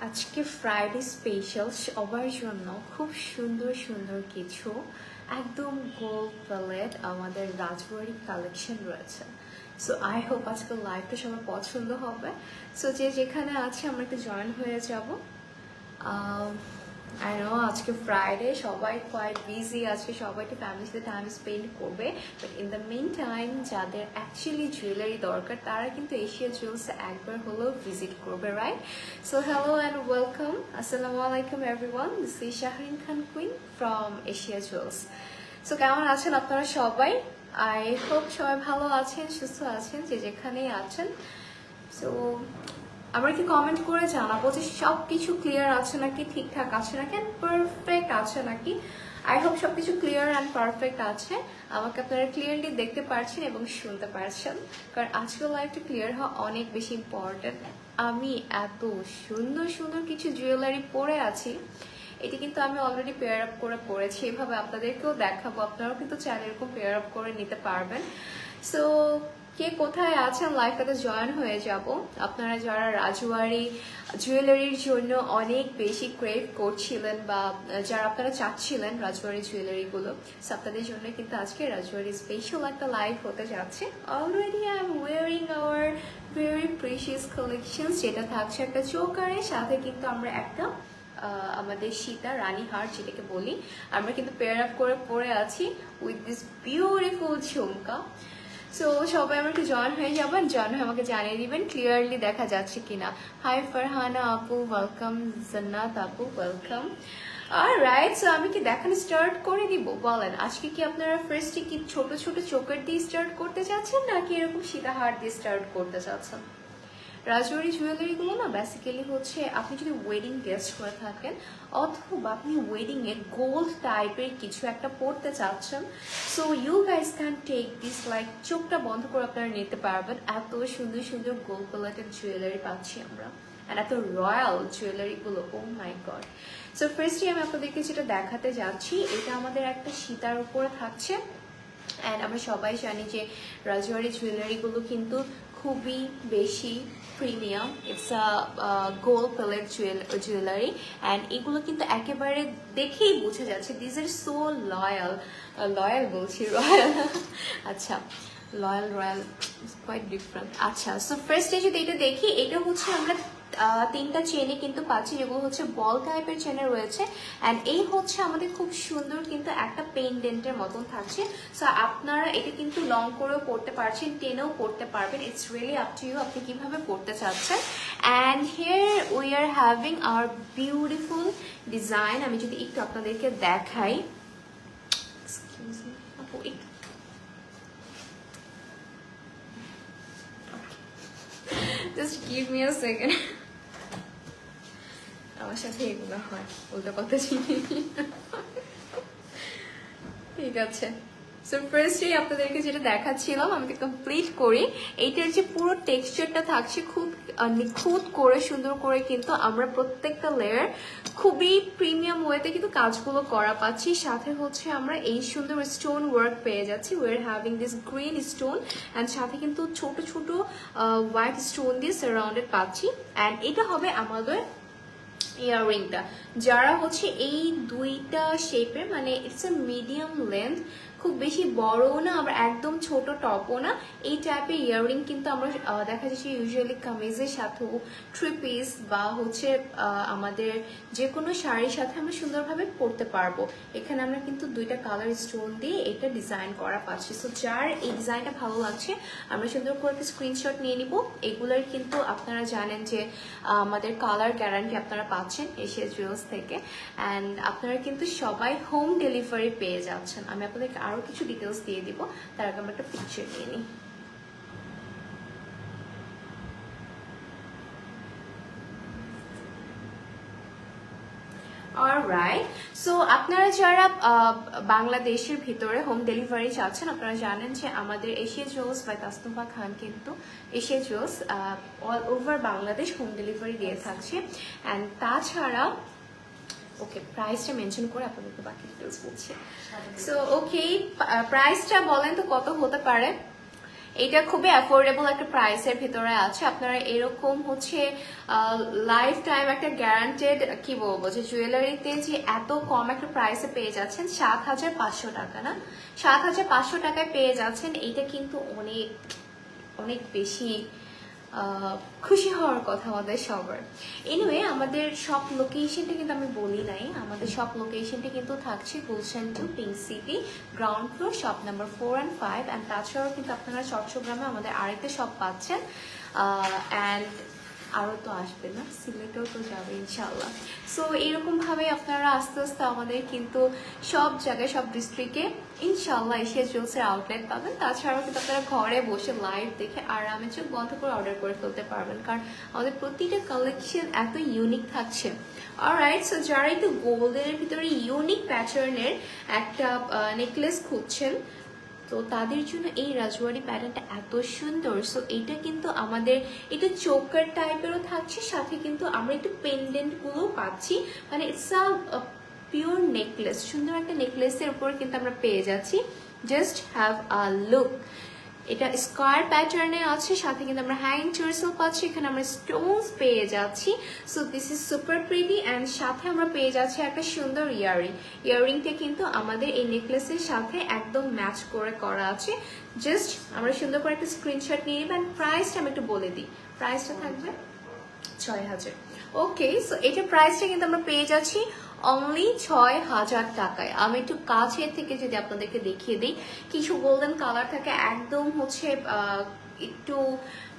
আজকে Friday special সবার জন্য খুব সুন্দর সুন্দর কিছু একদম গোল প্যালেট আমাদের রাজবাড়ি কালেকশন রয়েছে। সো আই হোপ আজকের লাইভটা সবার পছন্দ হবে। সো যে যেখানে আছে আমরা একটু জয়েন হয়ে যাব। আই নো আজকে ফ্রাইডে, সবাই কোয়াইট বিজি, আজকে সবাই একটু ফ্যামিলির সাথে টাইম স্পেন্ড করবে। But in the main time যাদের অ্যাকচুয়ালি জুয়েলারি দরকার তারা কিন্তু এশিয়া জুয়েলসে একবার হলেও ভিজিট করবে, right? So hello and welcome, আসসালামু আলাইকুম everyone, this is Shahrin Khan queen from Asia jewels. So কেমন আছেন আপনারা সবাই? আই হোপ সবাই ভালো আছেন, সুস্থ আছেন, যে যেখানেই আছেন। সো আমরা কি কমেন্ট করে জানাবো যে সব কিছু ক্লিয়ার আছে নাকি, ঠিকঠাক আছে নাকি, পারফেক্ট আছে নাকি। আই হোপ সবকিছু ক্লিয়ার অ্যান্ড পারফেক্ট আছে। আমাকে আপনারা ক্লিয়ারলি দেখতে পারছেন এবং শুনতে পারছেন, কারণ আজকের লাইফটা ক্লিয়ার হওয়া অনেক বেশি ইম্পর্টেন্ট। আমি এত সুন্দর সুন্দর কিছু জুয়েলারি পরে আছি, এটি কিন্তু আমি অলরেডি পেয়ার আপ করে পড়েছি, এভাবে আপনাদেরকেও দেখাবো, আপনারাও কিন্তু চাইলে এরকম পেয়ার আপ করে নিতে পারবেন। সো কে কোথায় আছেন লাইভটাতে জয়েন হয়ে যাব। আপনারা যারা রাজওয়ারি জুয়েলারির জন্য অনেক বেশি ক্রেভ করছিলেন বা যারা আপনারা চাচ্ছিলেন রাজওয়ারি জুয়েলারিগুলো, সো আপনাদের জন্য কিন্তু আজকে রাজওয়ারি স্পেশাল একটা লাইভ হতে যাচ্ছে। Already I am wearing our very precious collection, যেটা থাকছে একটা চোকারের সাথে কিন্তু আমরা একটা আমাদের সীতা রানী হার যেটাকে বলি, আমরা কিন্তু পেয়ার আপ করে পরে আছি with this beautiful jhumka. So সবাই আমাকে জয়েন হয়ে যাবেন, জয়েন হয়ে আমাকে জানিয়ে দিবেন ক্লিয়ারলি দেখা যাচ্ছে কিনা। হাই ফারহানা আপু, ওয়েলকাম। জান্নাত আপু, ওয়েলকাম। রাইট, সো আমি কি দেখানো স্টার্ট করে দিব? বলেন আজকে কি আপনারা ফার্স্টে কি ছোট ছোট চোকার দিয়ে স্টার্ট করতে চাচ্ছেন নাকি এরকম সীতাহার দিয়ে স্টার্ট করতে চাচ্ছেন? রাজওয়ারি জুয়েলারিগুলো না বেসিক্যালি হচ্ছে আপনি যদি ওয়েডিং গেস্ট করে থাকেন অথবা আপনি ওয়েডিংয়ে গোল্ড টাইপের কিছু একটা পরতে চাচ্ছেন, so you guys can take this, like চোখটা বন্ধ করে আপনারা নিতে পারবেন। এত সুন্দর সুন্দর গোল্ড প্যালেটেড জুয়েলারি পাচ্ছি আমরা, আর এত royal জুয়েলারিগুলো, O my god. So ফার্স্টে আমি আপনাদেরকে যেটা দেখাতে যাচ্ছি, এটা আমাদের একটা সীতার উপরে থাকছে। অ্যান্ড আমরা সবাই জানি যে রাজওয়ারি জুয়েলারিগুলো কিন্তু খুবই বেশি premium, it's a gold palette jewellery. And এগুলো কিন্তু একেবারে দেখেই বোঝা যাচ্ছে this are so loyal, loyal বলছি রয়্যাল, আচ্ছা লয়াল রয়্যাল কোয়াইট ডিফারেন্ট। আচ্ছা, সো ফার্স্টে যদি এটা দেখি, এটা হচ্ছে আমরা তিনটা চেনে কিন্তু পাচ্ছি, যেগুলো হচ্ছে বল টাইপের চেনে রয়েছে। অ্যান্ড এই হচ্ছে আমাদের খুব সুন্দর কিন্তু একটা পেন্ডেন্টের মতন থাকছে। সো আপনারা এটা কিন্তু লং করেও পড়তে পারছেন, টেনেও পড়তে পারবেন, it's really up to you আপনি কিভাবে পড়তে চাচ্ছেন। And here we are having our beautiful design. আমি যদি একটু আপনাদেরকে দেখাই, এক্সকিউজ মি আপু, একটু just give me a second. আমার সাথে এগুলো হয়, উল্টো কথা চিনি। ঠিক আছে, সো ফার্স্টে আপনাদেরকে যেটা দেখাচ্ছিলাম আমি কমপ্লিট করি। এইটার যে পুরো টেক্সচারটা থাকছে খুব নিখুঁত করে সুন্দর করে কিন্তু আমরা প্রত্যেকটা লেয়ার খুবই প্রিমিয়াম ওয়েতে কিন্তু কাজগুলো করা পাচ্ছি। সাথে হচ্ছে আমরা এই সুন্দর স্টোন ওয়ার্ক পেয়ে যাচ্ছি, we are having this green stone and সাথে কিন্তু ছোট ছোট হোয়াইট স্টোন দিয়ে সারাউন্ডেড পাচ্ছি। অ্যান্ড এটা হবে আমাদের ইয়াররিংটা, যারা হচ্ছে এই দুইটা শেপের, মানে ইটস এ মিডিয়াম লেন্থ, খুব বেশি বড়ও না আবার একদম ছোট টপও না, এই টাইপের ইয়াররিং কিন্তু আমরা দেখা যাচ্ছে ইউজুয়ালি কামিজের সাথেও, থ্রি পিস বা হচ্ছে আমাদের যে কোনো শাড়ির সাথে আমরা সুন্দরভাবে পরতে পারবো। এখানে আমরা কিন্তু দুইটা কালার স্টোন দিয়ে এটা ডিজাইন করা পাচ্ছি। সো যার এই ডিজাইনটা ভালো লাগছে আমরা সুন্দর করে একটা স্ক্রিনশট নিয়ে নিব। এগুলোর কিন্তু আপনারা জানেন যে আমাদের কালার গ্যারান্টি আপনারা পাচ্ছেন এশিয়া জুয়েলস থেকে। অ্যান্ড আপনারা কিন্তু সবাই হোম ডেলিভারি পেয়ে যাচ্ছেন। আমি আপনাদেরকে আরও কিছু ডিটেলস দিয়ে দিব, তার আগে আমরা একটা পিকচার নিয়ে নিই। অলরাইট, সো আপনারা যারা বাংলাদেশের ভিতরে হোম ডেলিভারি চাচ্ছেন, আপনারা জানেন যে আমাদের এশিয়া জুয়েলস বাই তাসনুভা খান কিন্তু Asia jewels all over Bangladesh home delivery দিয়ে থাকছে। অ্যান্ড তাছাড়া ওকে, প্রাইসটা মেনশন করে আপনাদেরকে বাকি ডিটেলস বলছি। সো ওকে, প্রাইসটা বলেন তো কত হতে পারে? এটা খুবই অ্যাফোর্ডেবল একটা প্রাইসের ভিতরে আছে। আপনারা এরকম হচ্ছে লাইফ টাইম একটা গ্যারান্টেড কি বলবো যে জুয়েলারিতে যে এত কম একটা প্রাইসে পেয়ে যাচ্ছেন, ৭,৫০০ টাকা না, ৭,৫০০ টাকায় পেয়ে যাচ্ছেন। এইটা কিন্তু অনেক অনেক বেশি খুশি হওয়ার কথা আমাদের সবার। এনিওয়ে আমাদের সব লোকেশনটা কিন্তু আমি বলি নাই, আমাদের সব লোকেশনটা কিন্তু থাকছে Gulshan 2 pink City, ground floor, shop number 4 and 5। And তাছাড়াও কিন্তু আপনারা চট্টগ্রামে আমাদের আরেকটা শপ পাচ্ছেন, অ্যান্ড আরও তো আসবে না, সিলেটেও তো যাবে ইনশাল্লাহ। সো এরকমভাবে আপনারা আস্তে আস্তে আমাদের কিন্তু সব জায়গায় সব ডিস্ট্রিক্টে ইনশাল্লাহ এশিয়া জুয়েলসের আউটলেট পাবেন। তাছাড়াও কিন্তু আপনারা ঘরে বসে লাইভ দেখে আরামে চোখ বন্ধ করে অর্ডার করে ফেলতে পারবেন, কারণ আমাদের প্রতিটা কালেকশন এত ইউনিক থাকছে। অলরাইট, সো যারা একটু গোল্ডেনের ভিতরে ইউনিক প্যাটার্নের একটা নেকলেস খুঁজছেন, তো তাদের জন্য এই রাজওয়ারি প্যাটার্নটা এত সুন্দর। সো এইটা কিন্তু আমাদের একটু চোকার টাইপেরও থাকছে, সাথে কিন্তু আমরা একটু পেন্ডেন্ট গুলো পাচ্ছি, মানে ইটস আ পিওর নেকলেস, সুন্দর একটা নেকলেসের উপর কিন্তু আমরা পেয়ে যাচ্ছি। Just have a look. এটা স্কোয়ার প্যাটার্নে আছে, সাথে কিন্তু আমরা হ্যাঙ্গিং টার্সেল পাচ্ছি, এখানে আমরা স্টোনস পেয়ে যাচ্ছি। So this is super pretty. And সাথে আমরা পেয়ে যাচ্ছি একটা সুন্দর ইয়ারিং। ইয়ারিংটা কিন্তু আমাদের এই নেকলেসের সাথে একদম ম্যাচ করে করা আছে। জাস্ট আমরা সুন্দর করে একটা স্ক্রিনশট নিয়ে নিব। অ্যান্ড প্রাইসটা আমি একটু বলে দিই, প্রাইসটা থাকবে ৬,০০০। ওকে, সো এটার প্রাইসটা কিন্তু আমরা পেয়ে যাচ্ছি অনলি ৬,০০০ টাকায়। আমি একটু কাছের থেকে যদি আপনাদেরকে দেখিয়ে দিই, কিছু গোল্ডেন কালার থাকে একদম হচ্ছে একটু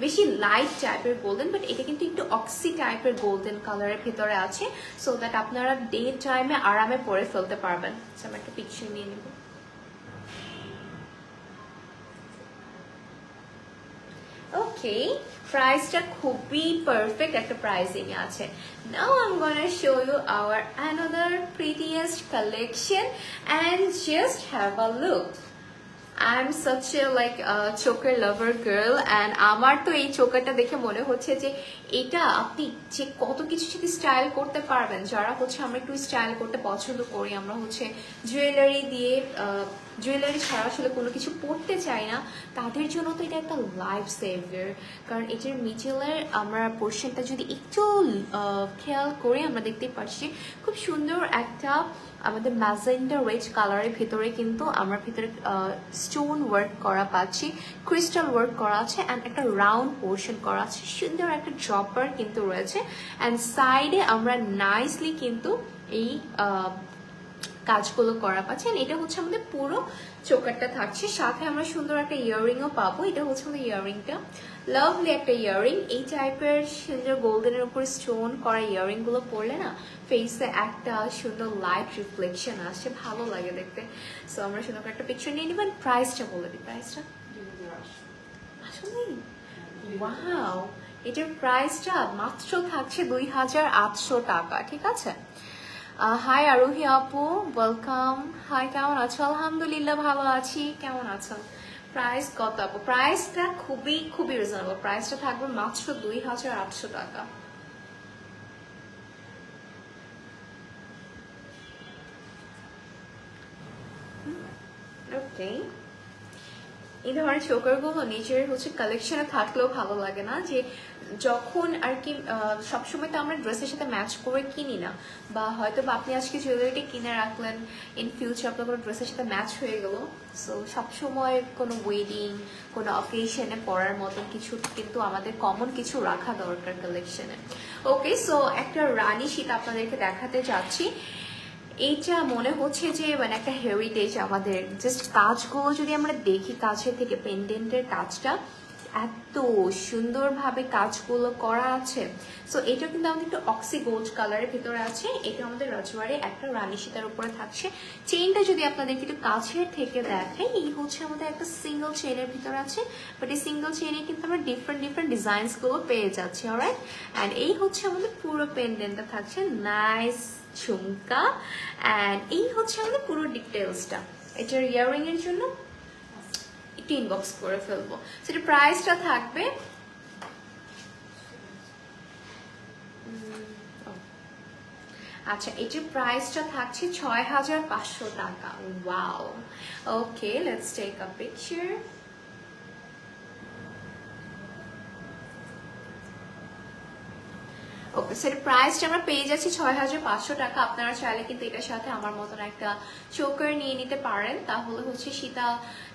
বেশি লাইট টাইপের গোল্ডেন, বাট এটা কিন্তু একটু অক্সি টাইপের গোল্ডেন কালারের ভেতরে আছে, সো দ্যাট আপনারা ডে টাইমে আরামে পরে ফেলতে পারবেন। আমি একটা পিকচার নিয়ে নেব। ওকে, প্রাইসটা খুবই পারফেক্ট একটা প্রাইসিং আছে। Now I'm gonna show you our another prettiest collection and just have a look. I'm such a like choker lover girl, and আমার তো এই চোকারটা দেখে মনে হচ্ছে যে এটা আপনি যে কত কিছু সাথে স্টাইল করতে পারবেন। যারা হচ্ছে আমরা একটু স্টাইল করতে পছন্দ করি, আমরা হচ্ছে জুয়েলারি দিয়ে জুয়েলারি ছাড়া আসলে কোনো কিছু পরতে চাই না, তাদের জন্য তো এটা একটা লাইফ সেভার। কারণ এটার মিডলের আমরা পোর্শনটা যদি একটু খেয়াল করে আমরা দেখতে পাচ্ছি খুব সুন্দর একটা আমাদের ম্যাজেন্ডা রেড কালারের ভেতরে কিন্তু আমরা ভেতরে স্টোন ওয়ার্ক করা পাচ্ছি, ক্রিস্টাল ওয়ার্ক করা আছে, অ্যান্ড একটা রাউন্ড পোর্শন করা আছে, সুন্দর একটা ড্রপার কিন্তু রয়েছে। অ্যান্ড সাইডে আমরা নাইসলি কিন্তু এই কাজগুলো করা পাচ্ছি। এটা হচ্ছে আমাদের পুরো চোকারটা থাকছে, সাথে আমরা সুন্দর একটা ইয়াররিংও পাবো। এটা হচ্ছে আমাদের ইয়াররিংটা, লাভলি একটা ইয়াররিং। এই টাইপের সুন্দর গোল্ডেনের উপর স্টোন করা ইয়াররিং গুলো পরলে না ফেসে একটা সুন্দর লাইট রিফ্লেকশন আসে, ভালো লাগে দেখতে। সো আমরা সুন্দর করে একটা পিকচার নিয়ে নিবেন। প্রাইসটা বলে দিই, প্রাইসটা আসলে ওয়াও, এটার প্রাইসটা মাত্র থাকছে ২,৮০০ টাকা, ঠিক আছে। হাই আরোহী আপু, ওয়েলকাম। হাই, কেমন আছো? আলহামদুলিল্লাহ ভালো আছি, কেমন আছো? প্রাইস কত আপু? প্রাইসটা খুবই খুবই রিজনেবল, প্রাইসটা থাকবে মাত্র ২,৮০০ টাকা। ওকে, এই ধরনের চোকারগুলো নিজের হচ্ছে কালেকশনে থাকলেও ভালো লাগে না, যে যখন আর কি সবসময় তো আমরা ড্রেসের সাথে ম্যাচ করে কিনি না, বা হয়তো বা আপনি আজকে জুয়েলারিটা কিনে রাখলেন, ইন ফিউচার আপনার কোনো ড্রেসের সাথে ম্যাচ হয়ে গেল। সো সবসময় কোনো ওয়েডিং, কোনো অকেশনে পরার মতন কিছু কিন্তু আমাদের কমন কিছু রাখা দরকার কালেকশনে। ওকে, সো একটা রানী শীত আপনাদেরকে দেখাতে যাচ্ছি। এইটা মনে হচ্ছে যে মানে একটা হেরিটেজ আমাদের। জাস্ট কাজগুলো যদি আমরা দেখি কাছের থেকে, পেন্ডেন্টের কাজটা এত সুন্দরভাবে কাজগুলো করা আছে। সো এটা কিন্তু আমাদের একটু অক্সি গোল্ড কালারের ভিতরে আছে। এটা আমাদের রাজওয়ারে একটা রানী সীতার উপরে থাকছে। চেইনটা যদি আপনাদেরকে একটু কাছের থেকে দেখাই, এই হচ্ছে আমাদের একটা সিঙ্গেল চেইনের ভিতরে আছে, বাট এই সিঙ্গেল চেইনে কিন্তু আমরা ডিফারেন্ট ডিফারেন্ট ডিজাইনস গুলো পেয়ে যাচ্ছি। অলরাইট, অ্যান্ড এই হচ্ছে আমাদের পুরো পেন্ডেন্টটা থাকছে, নাইস ঝুমকা। অ্যান্ড এই হচ্ছে আমাদের পুরো ডিটেলসটা। এটার ইয়াররিং এর জন্য একটু ইনবক্স করে ফেলবো। সেটা প্রাইসটা থাকবে আচ্ছা, এটার প্রাইসটা থাকছে ৬,৫০০ টাকা। Wow, okay, let's take a picture. সেটা প্রাইসটা আমরা পেয়ে যাচ্ছি 6500 টাকা। আপনারা চাইলে কিন্তু এটার সাথে আমার মতন একটা চোকার নিয়ে নিতে পারেন, তাহলে হচ্ছে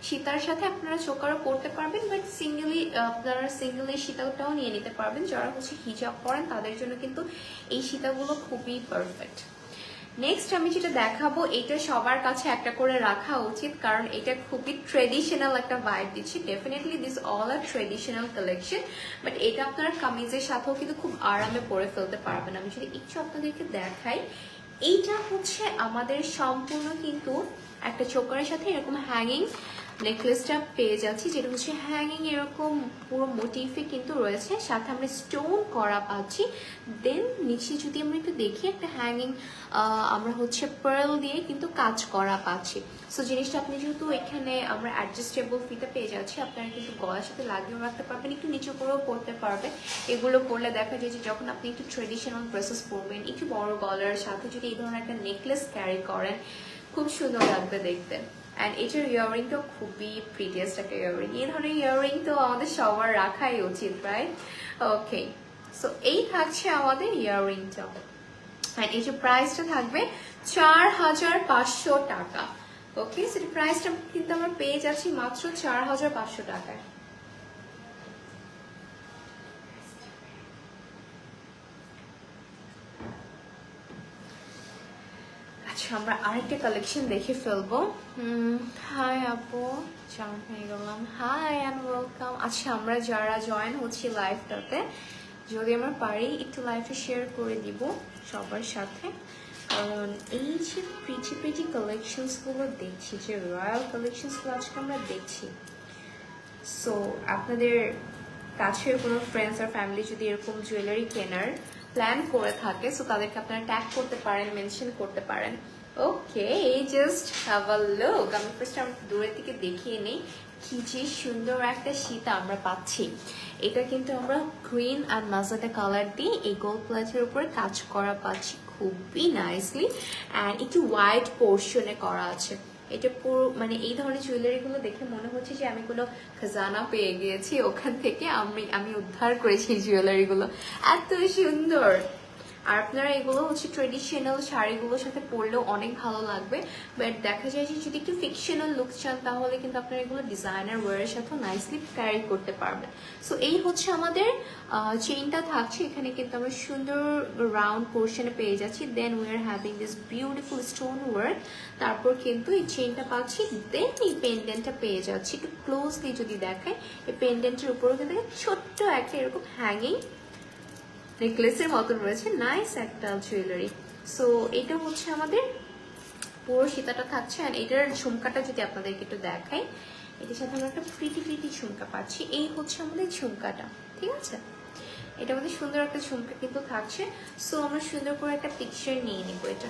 সীতার সাথে আপনারা চোকারও পরতে পারবেন, বাট আপনারা সিঙ্গেলি সীতাটাও নিয়ে নিতে পারবেন। যারা হচ্ছে হিজাব পরেন তাদের জন্য কিন্তু এই সীতাগুলো খুবই পারফেক্ট। নেক্সট আমি যেটা দেখাবো, এটা সবার কাছে একটা করে রাখা উচিত, কারণ এটা খুবই ট্রেডিশনাল একটা ভাইব দিচ্ছে। Definitely this all are traditional collection, but এটা আপনারা কামিজের সাথেও কিন্তু খুব আরামে পরে ফেলতে পারবেন। আমি যদি একটু আপনাদেরকে দেখাই, এইটা হচ্ছে আমাদের সম্পূর্ণ কিন্তু একটা চোকারের সাথে এরকম হ্যাঙ্গিং নেকলেসটা পেয়ে যাচ্ছি, যেটা হচ্ছে হ্যাঙ্গিং এরকম পুরো মোটিফে কিন্তু রয়েছে, সাথে আমরা স্টোন করা পাচ্ছি। দেন নিচে যদি আমরা একটু দেখি, একটা হ্যাঙ্গিং আমরা হচ্ছে পার্ল দিয়ে কিন্তু কাজ করা পাচ্ছি। সো জিনিসটা আপনি যেহেতু এখানে আমরা অ্যাডজাস্টেবল ফিতে পেয়ে যাচ্ছি, আপনারা কিন্তু গলার সাথে লাগিয়েও রাখতে পারবেন, একটু নিচু করেও পরতে পারবেন। এগুলো পরলে দেখা যায় যে যখন আপনি একটু ট্রেডিশনাল ড্রেসেস পরবেন, একটু বড় গলার সাথে যদি এই ধরনের একটা নেকলেস ক্যারি করেন, খুব সুন্দর লাগবে দেখতে। অ্যান্ড এটার ইয়াররিংটাও খুবই প্রিটিয়েস্ট একটা ইয়াররিং। এই ধরনের ইয়াররিং তো আমাদের সবার রাখাই উচিত, রাইট? ওকে, সো এই থাকছে আমাদের ইয়াররিংটা। অ্যান্ড এই যে প্রাইসটা থাকবে 4500 টাকা। ওকে, সো প্রাইসটা কিন্তু আমরা পেয়ে যাচ্ছি মাত্র 4500 টাকায়। আচ্ছা, আমরা আরেকটা কালেকশন দেখে ফেলবো। হাই আপু, জয়েন হয়ে গেলাম। Hi and welcome. আচ্ছা, আমরা যারা জয়েন হচ্ছি লাইভটাতে, যদি আমরা পারি একটু লাইভে শেয়ার করে দিব সবার সাথে, কারণ এই যে প্রিটি কালেকশনসগুলো দেখছি, যে রয়্যাল কালেকশনসগুলো আজকে আমরা দেখছি, সো আপনাদের কাছের কোনো ফ্রেন্ডস আর ফ্যামিলি যদি এরকম জুয়েলারি কেনার প্ল্যান করে থাকে, সো তাদেরকে আপনারা ট্যাগ করতে পারেন, মেনশন করতে পারেন। ওকে, জাস্ট হ্যাভ আ লুক। আমি ফার্স্ট আমরা দূরের থেকে দেখিয়ে নেই কি যে সুন্দর একটা সীতা আমরা পাচ্ছি। এটা কিন্তু আমরা গ্রিন আর মাজাটা কালার দিয়ে এই গোল্ড প্লেটের উপরে কাজ করা পাচ্ছি খুবই নাইসলি, অ্যান্ড একটু হোয়াইট পোর্শনে করা আছে। এটা পুরো মানে এই ধরনের জুয়েলারিগুলো দেখে মনে হচ্ছে যে আমি কোনো খাজানা পেয়ে গিয়েছি, ওখান থেকে আমি উদ্ধার করেছি এই জুয়েলারিগুলো, এত সুন্দর। আর আপনারা এগুলো হচ্ছে ট্রেডিশনাল শাড়িগুলোর সাথে পরলেও অনেক ভালো লাগবে, বাট দেখা যায় যে যদি একটু ফিকশনাল লুক চান তাহলে কিন্তু আপনারা এগুলো ডিজাইনার ওয়ারের সাথেও নাইসলি ক্যারি করতে পারবেন। সো এই হচ্ছে আমাদের চেইনটা থাকছে, এখানে কিন্তু আমরা সুন্দর রাউন্ড পোর্শনে পেয়ে যাচ্ছি। Then we are having this beautiful stone work, তারপর কিন্তু এই চেইনটা পাচ্ছি। দেন এই পেন্ডেন্টটা পেয়ে যাচ্ছি। একটু ক্লোজলি যদি দেখাই, এই পেন্ডেন্টের উপরেও কিন্তু ছোট্ট একটা এরকম হ্যাঙ্গিং নেকলেসের মতন রয়েছে, নাইস একটা জুয়েলারি। সো এটা হচ্ছে আমাদের পুরো সীতাটা থাকছে। অ্যান্ড এটার ঝুমকাটা যদি আপনাদেরকে একটু দেখাই, এটার সাথে আমরা একটা প্রিটি ঝুমকা পাচ্ছি। এই হচ্ছে আমাদের ঝুমকাটা, ঠিক আছে? এটা আমাদের সুন্দর একটা ঝুমকা কিন্তু থাকছে। সো আমরা সুন্দর করে একটা পিকচার নিয়ে নিব এটা।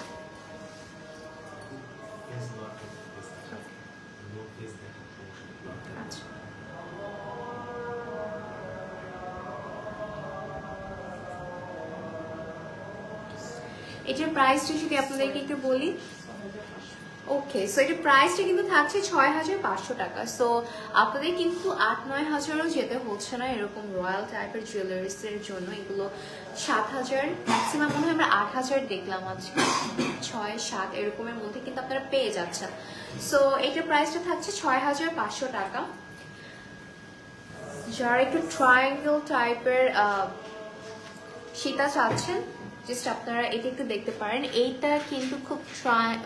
আচ্ছা, এটার প্রাইসটা যদি আপনাদেরকে একটু বলি। ওকে, সো এটার প্রাইসটা কিন্তু থাকছে 6500 টাকা। সো আপনাদের কিন্তু 8-9 হাজারও যেতে হচ্ছে না এরকম রয়্যাল টাইপের জুয়েলারিসের জন্য। এগুলো 7000, ম্যাক্সিমাম মনে হয় আমরা 8000 দেখলাম আজকে, 6-7 এরকমের মধ্যে কিন্তু আপনারা পেয়ে যাচ্ছেন। সো এটার প্রাইসটা থাকছে 6500 টাকা। যারা একটু ট্রায়াঙ্গেল টাইপের সীতা চাচ্ছেন, জাস্ট আপনারা এটা একটু দেখতে পারেন। এইটা কিন্তু খুব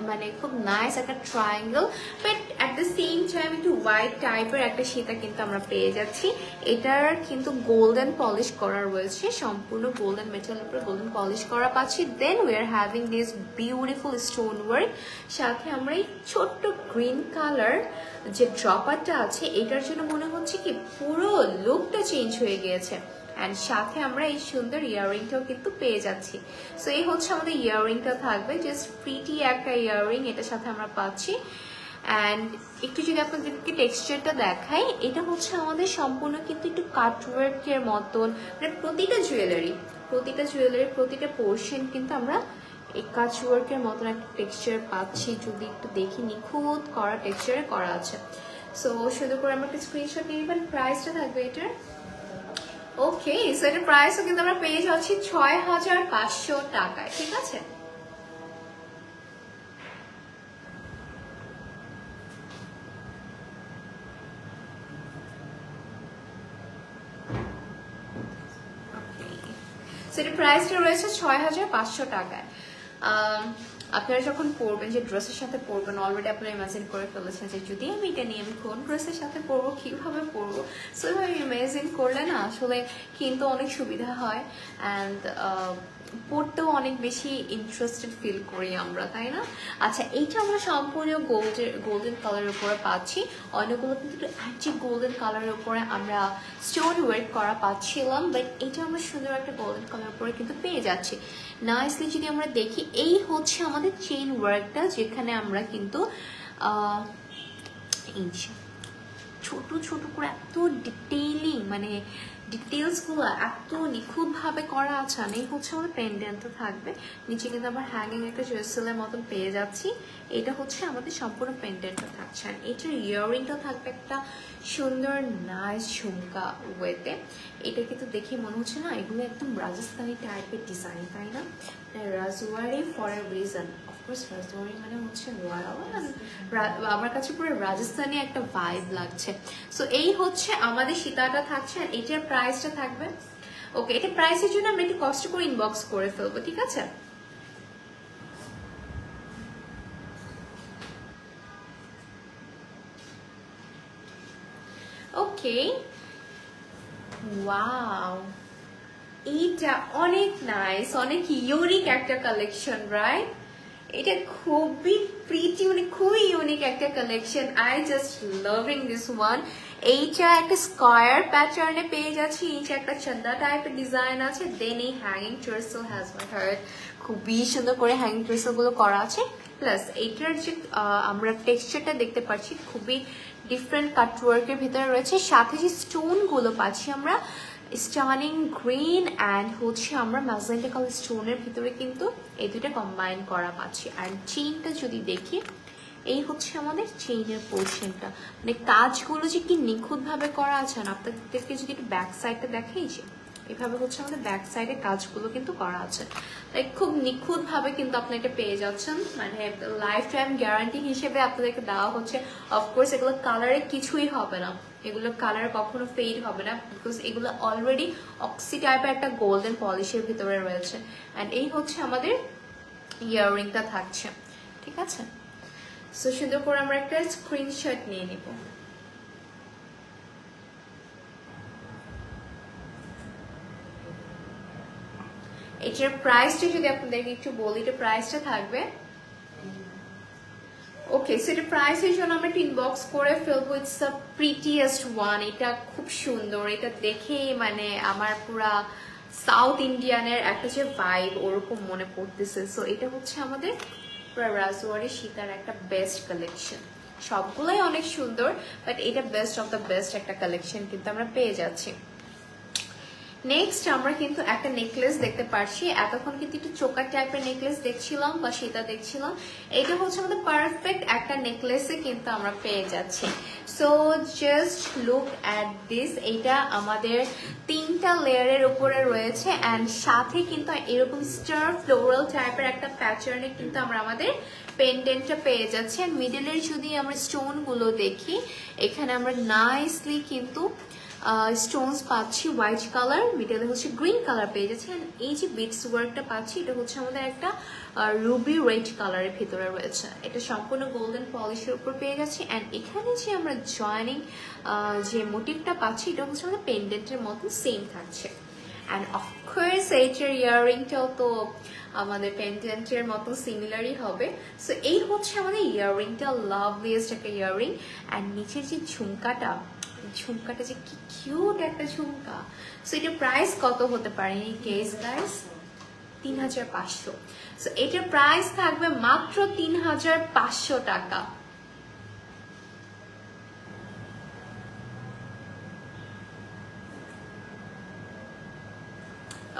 মানে খুব নাইস একটা triangle, but at the same time একটু হোয়াইট টাইপের একটা সীতা কিন্তু আমরা পেয়ে যাচ্ছি। এটার কিন্তু গোল্ডেন পলিশ করা রয়েছে, সম্পূর্ণ গোল্ডেন মেটালের উপর গোল্ডেন পলিশ করা পাচ্ছি। Then we are having this beautiful stone work, সাথে আমরা এই ছোট্ট গ্রিন কালার যে ড্রপারটা আছে, এটার জন্য মনে হচ্ছে কি পুরো লুকটা চেঞ্জ হয়ে গিয়েছে। অ্যান্ড সাথে আমরা এই সুন্দর ইয়াররিংটাও কিন্তু পেয়ে যাচ্ছি। সো এই হচ্ছে আমাদের ইয়াররিংটা থাকবে, জাস্ট প্রিটি একটা ইয়াররিং এটার সাথে আমরা পাচ্ছি। অ্যান্ড একটু যদি আপনাদেরকে টেক্সচারটা দেখাই, এটা হচ্ছে আমাদের সম্পূর্ণ কিন্তু একটু কাটওয়ার্কের মতন, মানে প্রতিটা জুয়েলারির প্রতিটা পোর্শন কিন্তু আমরা এই কাটওয়ার্কের মতন একটা টেক্সচার পাচ্ছি। যদি একটু দেখি, নিখুঁত করা টেক্সচারে করা আছে। সো সুন্দর করে আমরা একটা স্ক্রিনশট নিয়ে নেবেন। প্রাইসটা থাকবে এটার ওকে, সো এটার প্রাইসও কিন্তু আমরা পেয়ে যাচ্ছি 6,500 টাকায়, ঠিক আছে। সেটার প্রাইসটা রয়েছে 6,500 টাকায়। আপনারা যখন পরবেন, যে ড্রেসের সাথে পরবেন, অলরেডি আপনারা ইমাজিন করে ফেলেছেন যে যদি আমি এটা নিয়ে আমি কোন ড্রেসের সাথে পরবো, কিভাবে পরবো। সো এভাবে ইমাজিন করলে না আসলে কিন্তু অনেক সুবিধা হয়, অ্যান্ড পড়তেও অনেক বেশি ইন্টারেস্টেড ফিল করি আমরা, তাই না? আচ্ছা, এইটা আমরা সম্পূর্ণ গোল্ডেন কালারের উপরে পাচ্ছি। অন্যগুলো কিন্তু একটু অ্যান্টিক গোল্ডেন কালারের উপরে আমরা স্টোন ওয়ার্ক করা পাচ্ছিলাম, বাট এটা আমরা সুন্দর একটা গোল্ডেন কালার উপরে কিন্তু পেয়ে যাচ্ছি। নাইসলি যদি আমরা দেখি, এই হচ্ছে আমাদের চেইন ওয়ার্কটা, যেখানে আমরা কিন্তু ছোট ছোট করে এত ডিটেইলিং, মানে ডিটেলসগুলো এত নিখুঁতভাবে করা আছে। এই হচ্ছে আমাদের পেন্ডেন্টটা থাকবে, নিচে কিন্তু আমরা হ্যাঙ্গিং একটা জুয়েসেলের মতন পেয়ে যাচ্ছি। এটা হচ্ছে আমাদের সম্পূর্ণ পেন্ডেন্টটা থাকছে, আর এটার ইয়াররিংটা থাকবে একটা সুন্দর নাইস ঝুমকা ওয়েতে। এটা কিন্তু দেখে মনে হচ্ছে না এগুলো একদম রাজস্থানি টাইপের ডিজাইন, তাই না? Rajwari for a reason, of course Rajwari মানে হচ্ছে রয়্যাল, আমার কাছে পুরো রাজস্থানি একটা ভাইব লাগছে। সো এই হচ্ছে আমাদের সীতাটা থাকছে, আর এটার প্রাইসটা থাকবে। ওকে, এটা প্রাইসের জন্য আমরা একটু কষ্ট করে ইনবক্স করে ফেলবো, ঠিক আছে? ওকে, ওয়াও, এইটা অনেক নাইস, অনেক ইউনিক একটা কালেকশন, রাইট? এটা খুবই প্রিটি, মানে খুবই ইউনিক একটা collection. I just loving this one. এইটা একটা স্কয়ার প্যাটার্নে পেয়ে যাচ্ছি, এইটা একটা চান্দা টাইপের ডিজাইন আছে, দেন এই hanging tassel has my heart, খুবই সুন্দর করে হ্যাঙ্গিং টার্সেল গুলো করা আছে। প্লাস এইটার যে আমরা টেক্সচারটা দেখতে পাচ্ছি, খুবই ডিফারেন্ট কাটওয়ার্কের ভিতরে রয়েছে, সাথে যে স্টোন গুলো পাচ্ছি আমরা স্টানিং গ্রিন অ্যান্ড হচ্ছে আমরা ম্যাজেন্টা কালার স্টোনের ভিতরে কিন্তু এই দুটো কম্বাইন করা পাচ্ছি। আর চেইনটা যদি দেখি, এই হচ্ছে আমাদের চেইনের পোর্শনটা, মানে কাজগুলো যে কি নিখুঁতভাবে করা আছে। না আপনাদেরকে যদি একটু ব্যাক সাইডটা দেখাই, যে এভাবে হচ্ছে আমাদের ব্যাক সাইডে কাজগুলো কিন্তু করা আছে, লাইক খুব নিখুঁতভাবে কিন্তু আপনি এটা পেয়ে যাচ্ছেন। মানে লাইফ টাইম গ্যারান্টি হিসেবে আপনাদেরকে দেওয়া হচ্ছে। অফকোর্স এগুলো কালারে কিছুই হবে না, এগুলো কালার কখনো ফেড হবে না, বিকজ এগুলো অলরেডি অক্সি টাইপের একটা গোল্ডেন পলিশের ভিতরে রয়েছে। অ্যান্ড এই হচ্ছে আমাদের ইয়াররিংটা থাকছে, ঠিক আছে? সো সুন্দর করে আমরা একটা স্ক্রিনশট নিয়ে নিব। এটার প্রাইসটা যদি আপনাদেরকে একটু বলি, এটার প্রাইসটা থাকবে, ওকে, সো এটা প্রাইসের জন্য আমরা একটা ইনবক্স করে ফেলবো। ইটস দ্য প্রিটিয়েস্ট ওয়ান, এটা খুব সুন্দর, এটা দেখেই মানে আমার পুরা সাউথ ইন্ডিয়ানের একটা যে ভাইব ওরকম মনে পড়তেছে। সো এটা হচ্ছে আমাদের পুরা রাজওয়ারি সীতার একটা বেস্ট কালেকশন। সবগুলোই অনেক সুন্দর, বাট এটা বেস্ট অফ দ্য বেস্ট একটা কালেকশন কিন্তু আমরা পেয়ে যাচ্ছি। নেক্সট আমরা কিন্তু একটা নেকলেস দেখতে পাচ্ছি। এতক্ষণ কিন্তু একটু চোকার টাইপের নেকলেস দেখছিলাম বা সেটা দেখছিলাম, এটা হচ্ছে আমাদের পারফেক্ট একটা নেকলেসে কিন্তু আমরা পেয়ে যাচ্ছি। So just look at this, এটা আমাদের 3টা লেয়ারের উপরে রয়েছে, অ্যান্ড সাথে কিন্তু এরকম স্টার ফ্লোরাল টাইপের একটা প্যাটার্নে কিন্তু আমরা আমাদের পেন্ডেন্টটা পেয়ে যাচ্ছি। আর মিডলের যদি আমরা স্টোনগুলো দেখি, এখানে আমরা নাইসলি কিন্তু স্টোনস পাচ্ছি হোয়াইট কালার, মিডলে হচ্ছে গ্রিন কালার পেয়ে যাচ্ছি। অ্যান্ড এই যে বিটস ওয়ার্কটা পাচ্ছি, এটা হচ্ছে আমাদের একটা রুবি রেড কালারের ভিতরে রয়েছে। এটা সম্পূর্ণ গোল্ডেন পলিশের উপর পেয়ে যাচ্ছি। অ্যান্ড এখানে যে আমরা জয়েনিং যে মোটিভটা পাচ্ছি, এটা হচ্ছে আমাদের পেন্ডেন্টের মতো সেম থাকছে। অ্যান্ড অফকোর্স এইটার ইয়াররিংটাও তো আমাদের পেন্ডেন্টের মতো সিমিলারই হবে। সো এই হচ্ছে আমাদের ইয়াররিংটা, লাভলিয়েস্ট একটা ইয়াররিং। অ্যান্ড নিচের যে ঝুমকাটা, ঝুমকাটা যে কি কিউট একটা ঝুমকা। সো এটার প্রাইস কত হতে পারে এই কেস গাইস? 3,500। সো এটার প্রাইস থাকবে মাত্র 3,500 টাকা।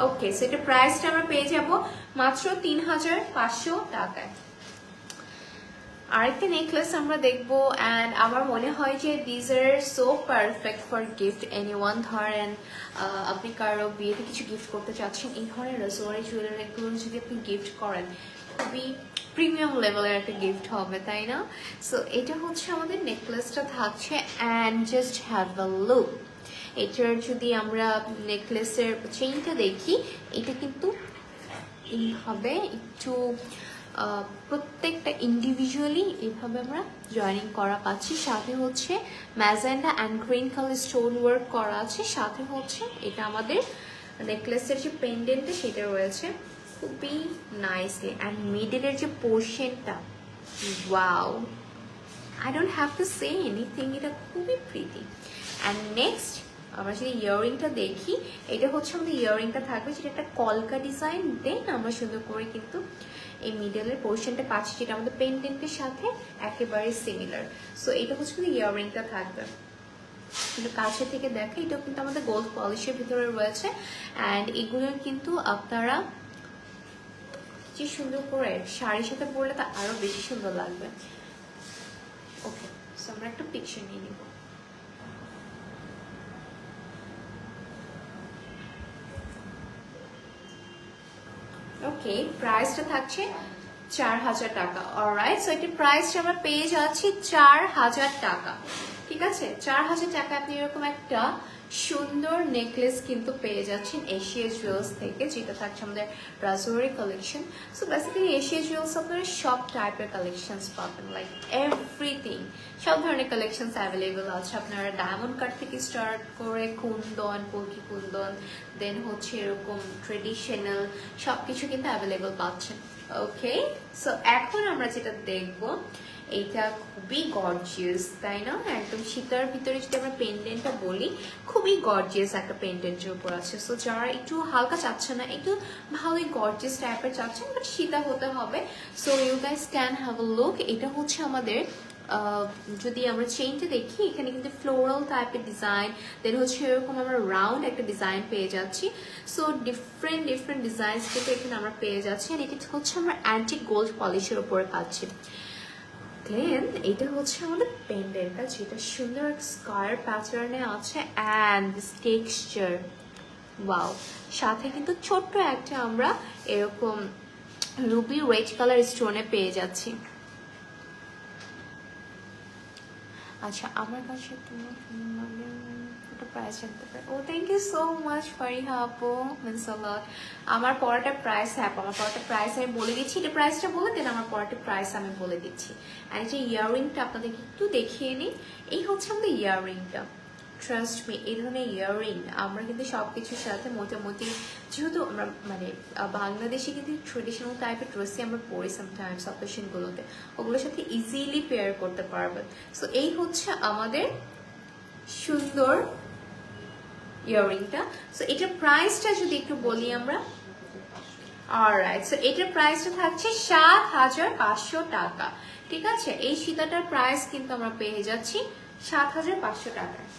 ওকে, সো এটার প্রাইসটা আমরা পেয়ে যাব মাত্র 3,500 টাকায়। আরেকটা নেকলেস আমরা দেখবো, অ্যান্ড আমার মনে হয় যে these are so perfect for gift anyone. ধরেন আপনি কারো বিয়েতে কিছু গিফট করতে চাচ্ছেন, এই ধরনের রোজওয়ারি জুয়েলারিগুলো যদি আপনি গিফট করেন, খুবই প্রিমিয়াম লেভেলের একটা গিফট হবে, তাই না? সো এটা হচ্ছে আমাদের নেকলেসটা থাকছে, and just have a look. এটার যদি আমরা নেকলেসের চেইনটা দেখি, এটা কিন্তু এইভাবে একটু প্রত্যেকটা ইন্ডিভিজুয়ালি এইভাবে আমরা জয়েনিং করা পাচ্ছি। সাথে হচ্ছে magenta and green colour stone work করা আছে। সাথে হচ্ছে এটা আমাদের নেকলেসের যে পেন্ডেন্টটা সেটা রয়েছে খুবই নাইসলি, অ্যান্ড মিডলের যে পোর্শনটা, wow, I don't have to say anything, এটা খুবই প্রিটি। অ্যান্ড নেক্সট আমরা যদি ইয়াররিংটা দেখি, এটা হচ্ছে আমাদের ইয়াররিংটা থাকবে, যেটা একটা কলকা ডিজাইন। দেন আমরা সুন্দর করে কিন্তু এই মিডলের পোর্শনটা পাচ্ছি, যেটা আমাদের পেন্ডেন্টের সাথে একেবারে সিমিলার। সো এটা হচ্ছে আমাদের ইয়াররিংটা থাকবে। কিন্তু কাছে থেকে দেখে, এটাও কিন্তু আমাদের গোল্ড পলিশের ভিতরে রয়েছে, অ্যান্ড এগুলোর কিন্তু আপনারা কি সুন্দর করে শাড়ির সাথে পরলে তা আরো বেশি সুন্দর লাগবে। ওকে, সো আমরা একটা পিকচার নিয়ে নিব। ওকে, প্রাইসটা থাকছে 4000 টাকা। অলরাইট, সো এটির প্রাইসটা আমরা পেয়ে যাচ্ছি 4000 টাকা। ঠিক আছে, 4000 টাকা আপনি এরকম একটা সুন্দর নেকলেস কিন্তু পেয়ে যাচ্ছেন এশিয়া জুয়েলস থেকে, যেটা থাকছে আমাদের Rajwari collection. So basically Asia jewels আপনারা সব টাইপের কালেকশনস পাবেন, লাইক এভরিথিং, সব ধরনের কালেকশনস অ্যাভেলেবেল আছে। আপনারা ডায়মন্ড কাট থেকে স্টার্ট করে কুন্দন, পলকি কুন্দন, দেন হচ্ছে এরকম ট্রেডিশনাল সব কিছু কিন্তু অ্যাভেলেবেল পাচ্ছেন। ওকে, সো এখন আমরা যেটা দেখবো, এইটা খুবই গর্জিয়াস, তাই না? একদম সীতার ভিতরে যদি আমরা পেন্ডেন্টটা বলি, খুবই গর্জিয়াস একটা পেন্ডেন্টের উপর আছে। সো যারা একটু হালকা চাচ্ছে না, একটু ভালোই গর্জিয়াস টাইপের চাচ্ছেন, বাট সীতা হতে হবে, so you guys can have a look. এটা হচ্ছে আমাদের যদি আমরা চেইনটা দেখি, এখানে কিন্তু ফ্লোরাল টাইপের ডিজাইন, দেন হচ্ছে এরকম আমরা রাউন্ড একটা ডিজাইন পেয়ে যাচ্ছি। সো ডিফারেন্ট ডিজাইনস কিন্তু এখানে আমরা পেয়ে যাচ্ছি, আর এটা হচ্ছে আমরা অ্যান্টিক গোল্ড পলিশের উপরে পাচ্ছি। দেন এটা হচ্ছে আমাদের পেন্ডেন্টটা, যেটা সুন্দর স্কয়ার প্যাটার্নে আছে, অ্যান্ড দিস টেক্সচার, ওয়াও। সাথে কিন্তু ছোট্ট একটা আমরা এরকম রুবি রেড কালার স্টোনে পেয়ে যাচ্ছি। আচ্ছা, আমার কাছে প্রাইস জানতে পারি। Oh thank you so much Fariha আপু, মিনস আ লট। আমার পড়াটা প্রাইস, হ্যাঁ আমার পড়াটা প্রাইস আমি বলে দিচ্ছি, এটা প্রাইসটা বলে দেন, আমার পড়াটা প্রাইস আমি বলে দিচ্ছি। আর এই যে ইয়াররিংটা আপনাদেরকে একটু দেখিয়ে নিই, এই হচ্ছে আমাদের ইয়াররিংটা। ট্রাস্ট মি, এই ধরনের ইয়াররিং আমরা কিন্তু সবকিছুর সাথে মোটামুটি, যেহেতু আমরা মানে বাংলাদেশে কিন্তু ট্রেডিশনাল টাইপের ড্রেসই আমরা পরি সামটাইমস অকেশনগুলোতে, ওগুলোর সাথে ইজিলি পেয়ার করতে পারবেন। সো এই হচ্ছে আমাদের সুন্দর ইয়াররিংটা। সো এটার প্রাইসটা যদি একটু বলি আমরা, অলরাইট, সো এটার প্রাইসটা থাকছে 7500 টাকা। ঠিক আছে, এই সীতাটার প্রাইস কিন্তু আমরা পেয়ে যাচ্ছি 7500 টাকায়।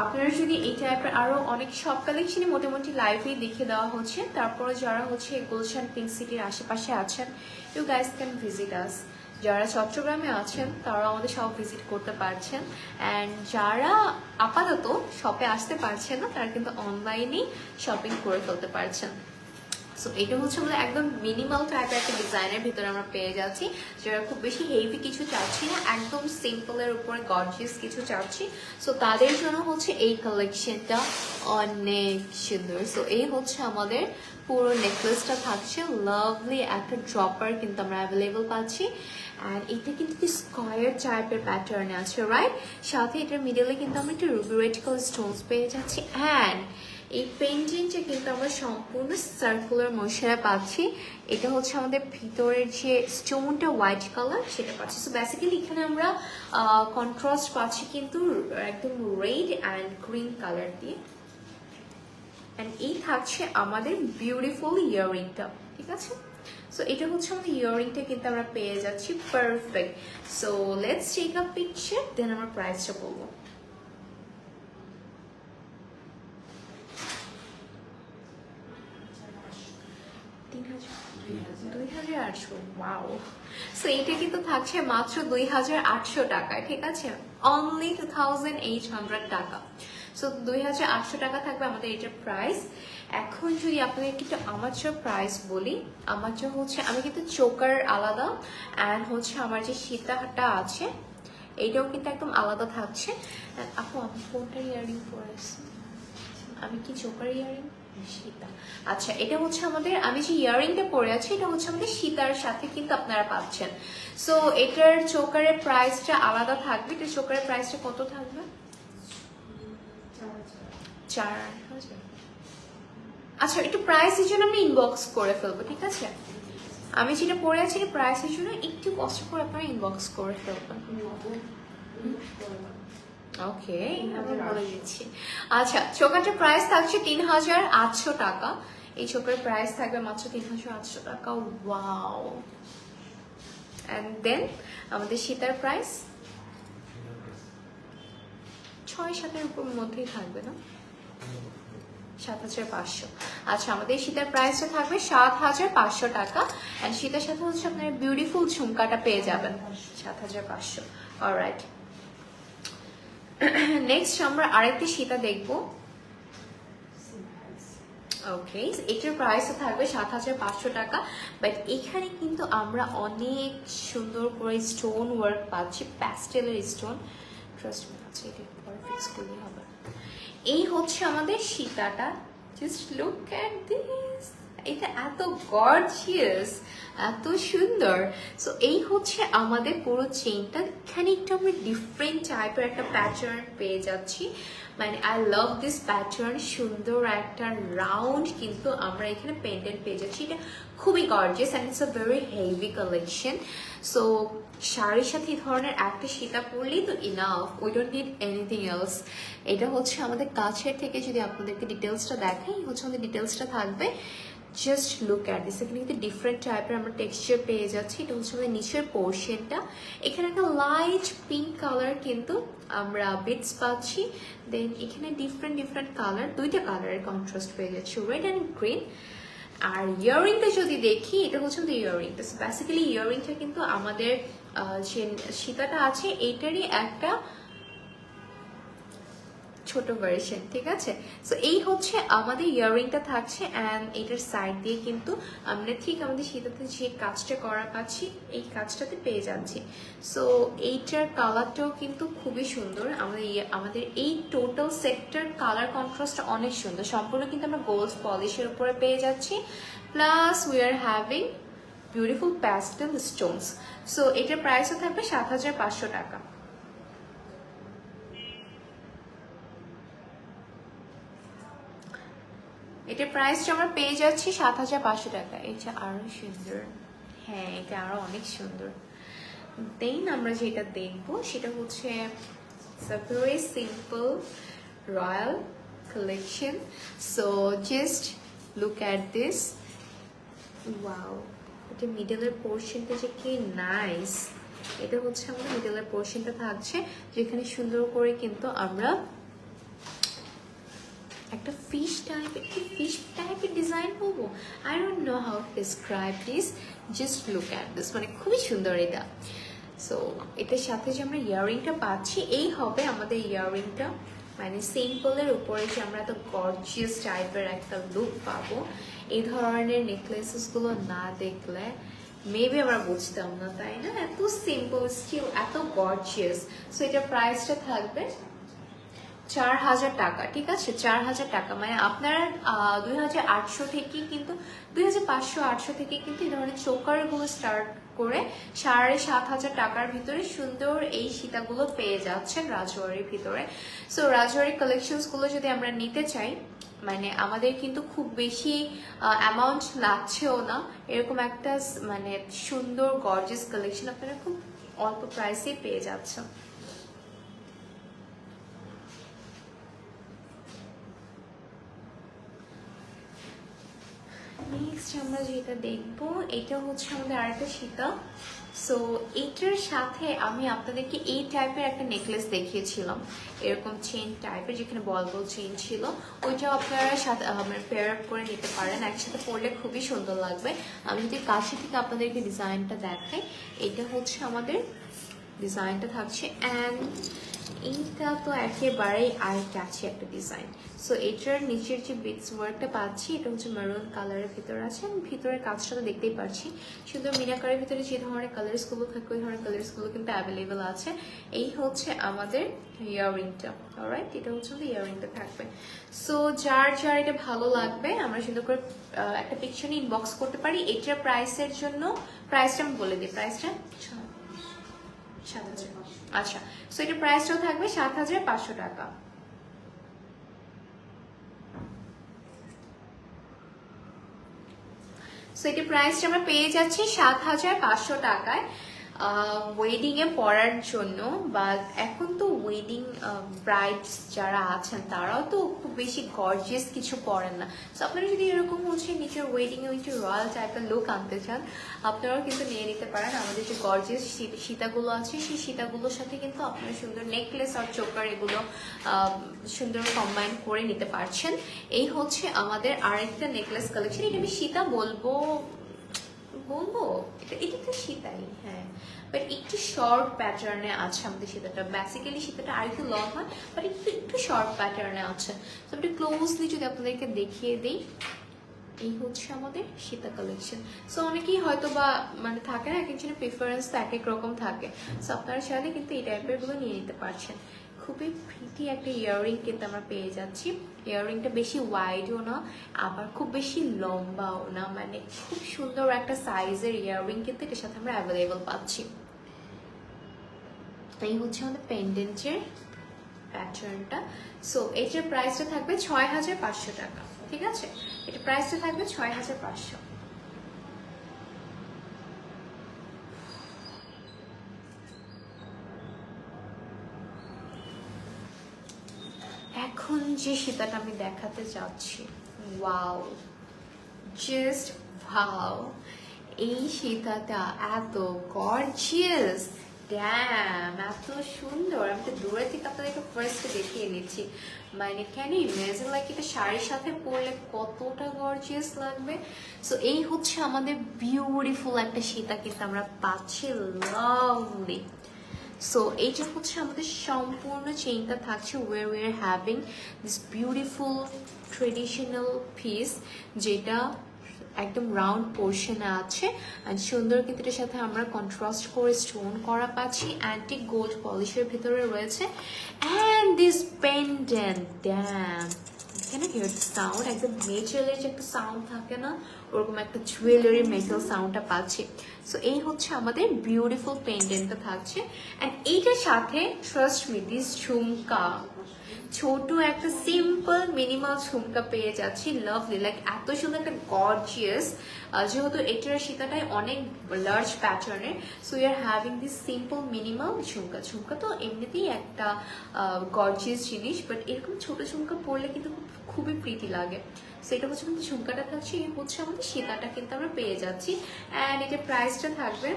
আপনারা যদি এই টাইপের আরো অনেক সব কালেকশনই মোটামুটি লাইভেই দেখে দেওয়া হচ্ছে, তারপরে যারা হচ্ছে গুলশান পিঙ্ক সিটির আশেপাশে আছেন, you guys can visit us. যারা চট্টগ্রামে আছেন তারা আমাদের সব ভিজিট করতে পারছেন, অ্যান্ড যারা আপাতত শপে আসতে পারছেন না, তারা কিন্তু অনলাইনেই শপিং করে ফেলতে পারছেন। সো এটা হচ্ছে আমাদের একদম মিনিমাল টাইপের একটা ডিজাইনের ভিতরে আমরা পেয়ে যাচ্ছি, যারা খুব বেশি হেভি কিছু চাচ্ছি না, একদম সিম্পলের উপরে গর্জিয়াস কিছু চাচ্ছি, সো তাদের জন্য হচ্ছে এই কালেকশনটা অনেক সুন্দর। সো এই হচ্ছে আমাদের পুরো নেকলেসটা থাকছে, লাভলি একটা ড্রপার কিন্তু আমরা অ্যাভেলেবল পাচ্ছি, অ্যান্ড এটা কিন্তু স্কয়ার টাইপের প্যাটার্নে আছে, রাইট? সাথে এটার মিডলে কিন্তু আমরা একটা রুবি রেড কালার স্টোনস পেয়ে যাচ্ছি, অ্যান্ড এই পেন্টিংটা কিন্তু আমরা সম্পূর্ণ সার্কুলার মোশনে পাচ্ছি। এটা হচ্ছে আমাদের ভিতরের যে স্টোনটা হোয়াইট কালার সেটা পাচ্ছি। সো বেসিক্যালি এখানে আমরা কন্ট্রাস্ট পাচ্ছি কিন্তু একদম রেড অ্যান্ড গ্রিন কালার দিয়ে, অ্যান্ড এই থাকছে আমাদের বিউটিফুল ইয়াররিংটা। ঠিক আছে, সো এটা হচ্ছে আমাদের ইয়াররিংটা কিন্তু আমরা পেয়ে যাচ্ছি perfect. So let's take a picture, then আমরা প্রাইসটা বলবো। 2800, ওয়াও। সো এইটা কিন্তু থাকছে মাত্র 2800 টাকায়, ঠিক আছে, অনলি 2800 টাকা। সো 2800 টাকা থাকবে আমাদের এটার প্রাইস। এখন যদি আপনাদের কিন্তু আমারচর প্রাইস বলি, আমারচর হচ্ছে আমি কিন্তু চোকার আলাদা, অ্যান্ড হচ্ছে আমার যে সীতাটা আছে এইটাও কিন্তু একদম আলাদা থাকছে। আপু আমি কোনটা ইয়ারিং পরেছি, আমি কি চোকার ইয়ারিং সীতা, আচ্ছা এটা হচ্ছে আমাদের, আমি যে ইয়ারিংটা পরে আছি এটা হচ্ছে আমাদের সীতার সাথে কিন্তু আপনারা পাচ্ছেন। সো এটার চোকারের প্রাইসটা আলাদা থাকবে। এটা চোকারের প্রাইসটা কত থাকবে? 4000। আচ্ছা একটু প্রাইসের জন্য আমি ইনবক্স করে ফেলবো, ঠিক আছে, আমি যেটা পরে আছি প্রাইসের জন্য একটু কষ্ট করে আপনারা ইনবক্স করে ফেলবেন। ওকে, আমি বলে দিচ্ছি। আচ্ছা চোকারটার প্রাইস থাকছে 3800 টাকা। এই চোকার প্রাইস থাকবে মাত্র 3800 টাকা। ওয়াও। এন্ড দেন আমাদের সীতার প্রাইস 6-7 উপর মধ্যেই থাকবে না, 7500। আচ্ছা আমাদের সীতার প্রাইসটা থাকবে 7500 টাকা। এন্ড সীতার সাথে হচ্ছে আপনারা বিউটিফুল ঝুমকাটা পেয়ে যাবেন 7500। অলরাইট, নেক্সট আমরা আরেকটি সীতা দেখবো। ওকে, এটার প্রাইস থাকবে 7500 টাকা। বাট এখানে কিন্তু আমরা অনেক সুন্দর করে স্টোন ওয়ার্ক পাচ্ছি, প্যাস্টেলের স্টোন। ট্রাস্ট মি, আচ্ছা এটা পরে ফিক্স করলেই হবে। এই হচ্ছে আমাদের সীতাটা, জাস্ট লুক অ্যাট দিস, এটা এত গর্জিয়াস, এত সুন্দর। সো এই হচ্ছে আমাদের পুরো চেইনটা। এখানে একটু আমরা ডিফারেন্ট টাইপের একটা প্যাটার্ন পেয়ে যাচ্ছি, মানে আই লাভ দিস প্যাটার্ন। সুন্দর একটা রাউন্ড কিন্তু আমরা এখানে পেন্ডেন্ট পেয়ে যাচ্ছি, এটা খুবই gorgeous and it's a very heavy collection. So শাড়ির সাথে এই ধরনের একটা সীতা পরলেই তো enough, we don't need anything else. এটা হচ্ছে আমাদের কাছের থেকে যদি আপনাদেরকে ডিটেলসটা দেখাই, হচ্ছে আমাদের ডিটেলসটা থাকবে। জাস্ট লুক অ্যাট দিস, এখানে কিন্তু ডিফারেন্ট টাইপের আমরা টেক্সচার পেয়ে যাচ্ছি। এটা হচ্ছে আমাদের নিচের পোর্শনটা, এখানে একটা লাইট পিঙ্ক কালার কিন্তু আমরা বিটস পাচ্ছি। দেন এখানে ডিফারেন্ট কালার, দুইটা কালারের কন্ট্রাস্ট পেয়ে যাচ্ছে, রেড অ্যান্ড গ্রিন। আর ইয়াররিংটা যদি দেখি, এটা হচ্ছে আমাদের ইয়াররিংটা। বেসিক্যালি ইয়াররিংটা কিন্তু আমাদের যে সীতাটা আছে এইটারই একটা ছোট ভার্সন, ঠিক আছে। সো এই হচ্ছে আমাদের ইয়াররিংটা থাকছে, অ্যান্ড এটার সাইড দিয়ে কিন্তু আমরা ঠিক আমাদের সীতাতে যে কাজটা করা পাচ্ছি এই কাজটাতে পেয়ে যাচ্ছি। সো এইটার কালারটাও কিন্তু খুবই সুন্দর। আমাদের এই টোটাল সেটটার কালার কন্ট্রাস্টটা অনেক সুন্দর, সম্পূর্ণ কিন্তু আমরা গোল্ড পলিশের উপরে পেয়ে যাচ্ছি, plus we are having beautiful pastel Stones. So এটার প্রাইসও থাকবে 7500 টাকা। এটার প্রাইসটা আমরা পেয়ে যাচ্ছি 7500 টাকা। এটা আরো সুন্দর, হ্যাঁ এটা আরো অনেক সুন্দর। দেন আমরা যেটা দেখবো সেটা হচ্ছে very simple royal collection. So just look at this, wow, এটা মিডলের পোর্শনটা যে কি নাইস। এটা হচ্ছে আমাদের মিডলের পোর্শনটা থাকছে, যেখানে সুন্দর করে কিন্তু আমরা একটা ফিশ টাইপের ডিজাইন পাবো। I don't know how to describe this, just look at this, মানে খুবই সুন্দর এটা। সো এটার সাথে যে আমরা ইয়াররিংটা পাচ্ছি, এই হবে আমাদের ইয়াররিংটা, মানে সিম্পলের উপরে যে আমরা এত গর্জিয়াস টাইপের একটা লুক পাবো। এই ধরনের নেকলেসেসগুলো না দেখলে মেবি আমরা বুঝতাম না, তাই না? এত সিম্পল স্টিল এত গর্জিয়াস। সো এটার প্রাইসটা থাকবে 4000 টাকা, ঠিক আছে, 4000 টাকা। মানে আপনারা 2800 থেকে কিন্তু 2500-800 থেকে কিন্তু এই ধরনের চোকারগুলো স্টার্ট করে 7500 টাকার ভিতরে সুন্দর এই সীতাগুলো পেয়ে যাচ্ছেন রাজওয়ারির ভিতরে। সো রাজওয়ারি কালেকশনস গুলো যদি আমরা নিতে চাই, মানে আমাদের কিন্তু খুব বেশি অ্যামাউন্ট লাগছেও না, এরকম একটা মানে সুন্দর গর্জিয়াস কালেকশন আপনারা খুব অল্প প্রাইসেই পেয়ে যাচ্ছেন। নেক্সট আমরা যেটা দেখবো এটা হচ্ছে আমাদের আরেকটা সীতা। সো এইটার সাথে আমি আপনাদেরকে এই টাইপের একটা নেকলেস দেখিয়েছিলাম, এরকম চেইন টাইপের যেখানে বল বল চেইন ছিল, ওইটাও আপনারা সাথে পেয়ার আপ করে নিতে পারেন, একসাথে পরলে খুবই সুন্দর লাগবে। আমি যদি কাছে থেকে আপনাদেরকে ডিজাইনটা দেখাই, এটা হচ্ছে আমাদের ডিজাইনটা থাকছে, অ্যান্ড এইটা তো একেবারেই আই ক্যাচি একটা ডিজাইন। সো এটার নিচের যে বিটস ওয়ার্কটা পাচ্ছি, এটা হচ্ছে মেরুন কালারের ভিতরে আছে, আমি ভিতরের কাজটা তো দেখতেই পাচ্ছি। সুন্দর মিনাকারের ভিতরে যে ধরনের কালার্সগুলো থাকে ওই ধরনের কালার্সগুলো কিন্তু অ্যাভেলেবেল আছে। এই হচ্ছে আমাদের ইয়াররিংটা, অলরাইট, এটা হচ্ছে আমাদের ইয়াররিংটা থাকবে। সো যার যার এটা ভালো লাগবে আমরা সুন্দর করে একটা পিকচার নিয়ে ইনবক্স করতে পারি। এটার প্রাইসের জন্য প্রাইসটা আমি বলে দিই, প্রাইসটা 7,000। আচ্ছা, সো এটার প্রাইসটাও থাকবে 7,500 টাকা। সো এটার প্রাইসটা আমরা পেয়ে যাচ্ছি 7,500 টাকায় ওয়েডিং এ পরার জন্য। বা এখন তো ওয়েডিং ব্রাইডস যারা আছেন তারাও তো খুব বেশি গর্জিয়াস কিছু পরেন না। সো আপনারা যদি এরকম হচ্ছে নিজের ওয়েডিং এ একটু রয়্যাল টাইপের লুক আনতে চান, আপনারাও কিন্তু নিয়ে নিতে পারেন। আমাদের যে গর্জিয়াস সীতাগুলো আছে সেই সীতাগুলোর সাথে কিন্তু আপনারা সুন্দর নেকলেস আর চোকার এগুলো সুন্দর কম্বাইন করে নিতে পারছেন। এই হচ্ছে আমাদের আরেকটা নেকলেস কালেকশন। এটা আমি সীতা বলবো, এটা তো সীতাই, হ্যাঁ, বাট একটু শর্ট প্যাটার্নে আছে আমাদের সীতাটা। বেসিক্যালি সীতাটা আর একটু লং হয়, বাট একটু শর্ট প্যাটার্নে আছে। তো একটু ক্লোজলি যদি আপনাদেরকে দেখিয়ে দিই, এই হচ্ছে আমাদের সীতা কালেকশন। সো অনেকেই হয়তো বা মানে থাকে না, এক একজনের প্রিফারেন্স তো এক এক রকম থাকে। সো আপনারা চাইলে কিন্তু এই টাইপের গুলো নিয়ে নিতে পারছেন। খুবই প্রিটি একটা ইয়াররিং কিন্তু আমরা পেয়ে যাচ্ছি। ইয়াররিংটা বেশি ওয়াইডও না, আবার খুব বেশি লম্বাও না, মানে খুব সুন্দর একটা সাইজের ইয়াররিং কিন্তু এটার সাথে আমরা অ্যাভেলেবল পাচ্ছি। এই হচ্ছে আমাদের পেন্ডেন্টের প্যাটার্নটা। সো এটার প্রাইসটা থাকবে 6,500 টাকা, ঠিক আছে? এটা প্রাইসটা থাকবে 6,500। এখন যে সীতাটা আমি দেখাতে যাচ্ছি, ওয়াও, জাস্ট ওয়াও, এই সীতাটা এত গর্জিয়াস, ড্যাম, এত সুন্দর। আমি তো দূরে থেকে আপনাদেরকে ফার্স্টে দেখিয়ে নিচ্ছি, মানে ক্যান ইউ ইমাজিন লাইক এটা শাড়ির সাথে পরলে কতটা গর্জিয়াস লাগবে। সো এই হচ্ছে আমাদের বিউটিফুল একটা সীতা কিন্তু আমরা পাচ্ছি, লাভলি। সো এইটা হচ্ছে আমাদের সম্পূর্ণ চেইনটা থাকছে, where we are having this beautiful traditional piece, যেটা একদম রাউন্ড পোর্শনে আছে অ্যান্ড সুন্দর কিন্তু এটার সাথে আমরা কন্ট্রাস্ট করে স্টোন করা পাচ্ছি, অ্যান্টিক গোল্ড পলিশের ভিতরে রয়েছে। And this pendant, damn, can you hear the sound? একদম মেটালের যে একটা সাউন্ড থাকে না, ওরকম একটা জুয়েলারি মেটাল সাউন্ডটা পাচ্ছি। সো এই হচ্ছে আমাদের বিউটিফুল পেন্ডেন্টটা থাকছে। অ্যান্ড এইটার সাথে ট্রাস্ট মি, দিস ঝুমকা, ছোট একটা সিম্পল মিনিমাল ঝুমকা পেয়ে যাচ্ছি, লাভলি, লাইক এত সুন্দর একটা গর্জিয়াস। যেহেতু এটার সীতাটাই অনেক লার্জ প্যাটার্নের, so you are having this simple minimal jhumka. ঝুমকা তো এমনিতেই একটা গর্জিয়াস জিনিস, বাট এরকম ছোট ঝুমকা পরলে কিন্তু খুবই প্রীতি লাগে। সো এটা হচ্ছে কিন্তু ঝুমকাটা থাকছে, এই হচ্ছে আমাদের সীতাটা কিন্তু আমরা পেয়ে যাচ্ছি। অ্যান্ড এটার প্রাইসটা থাকবে,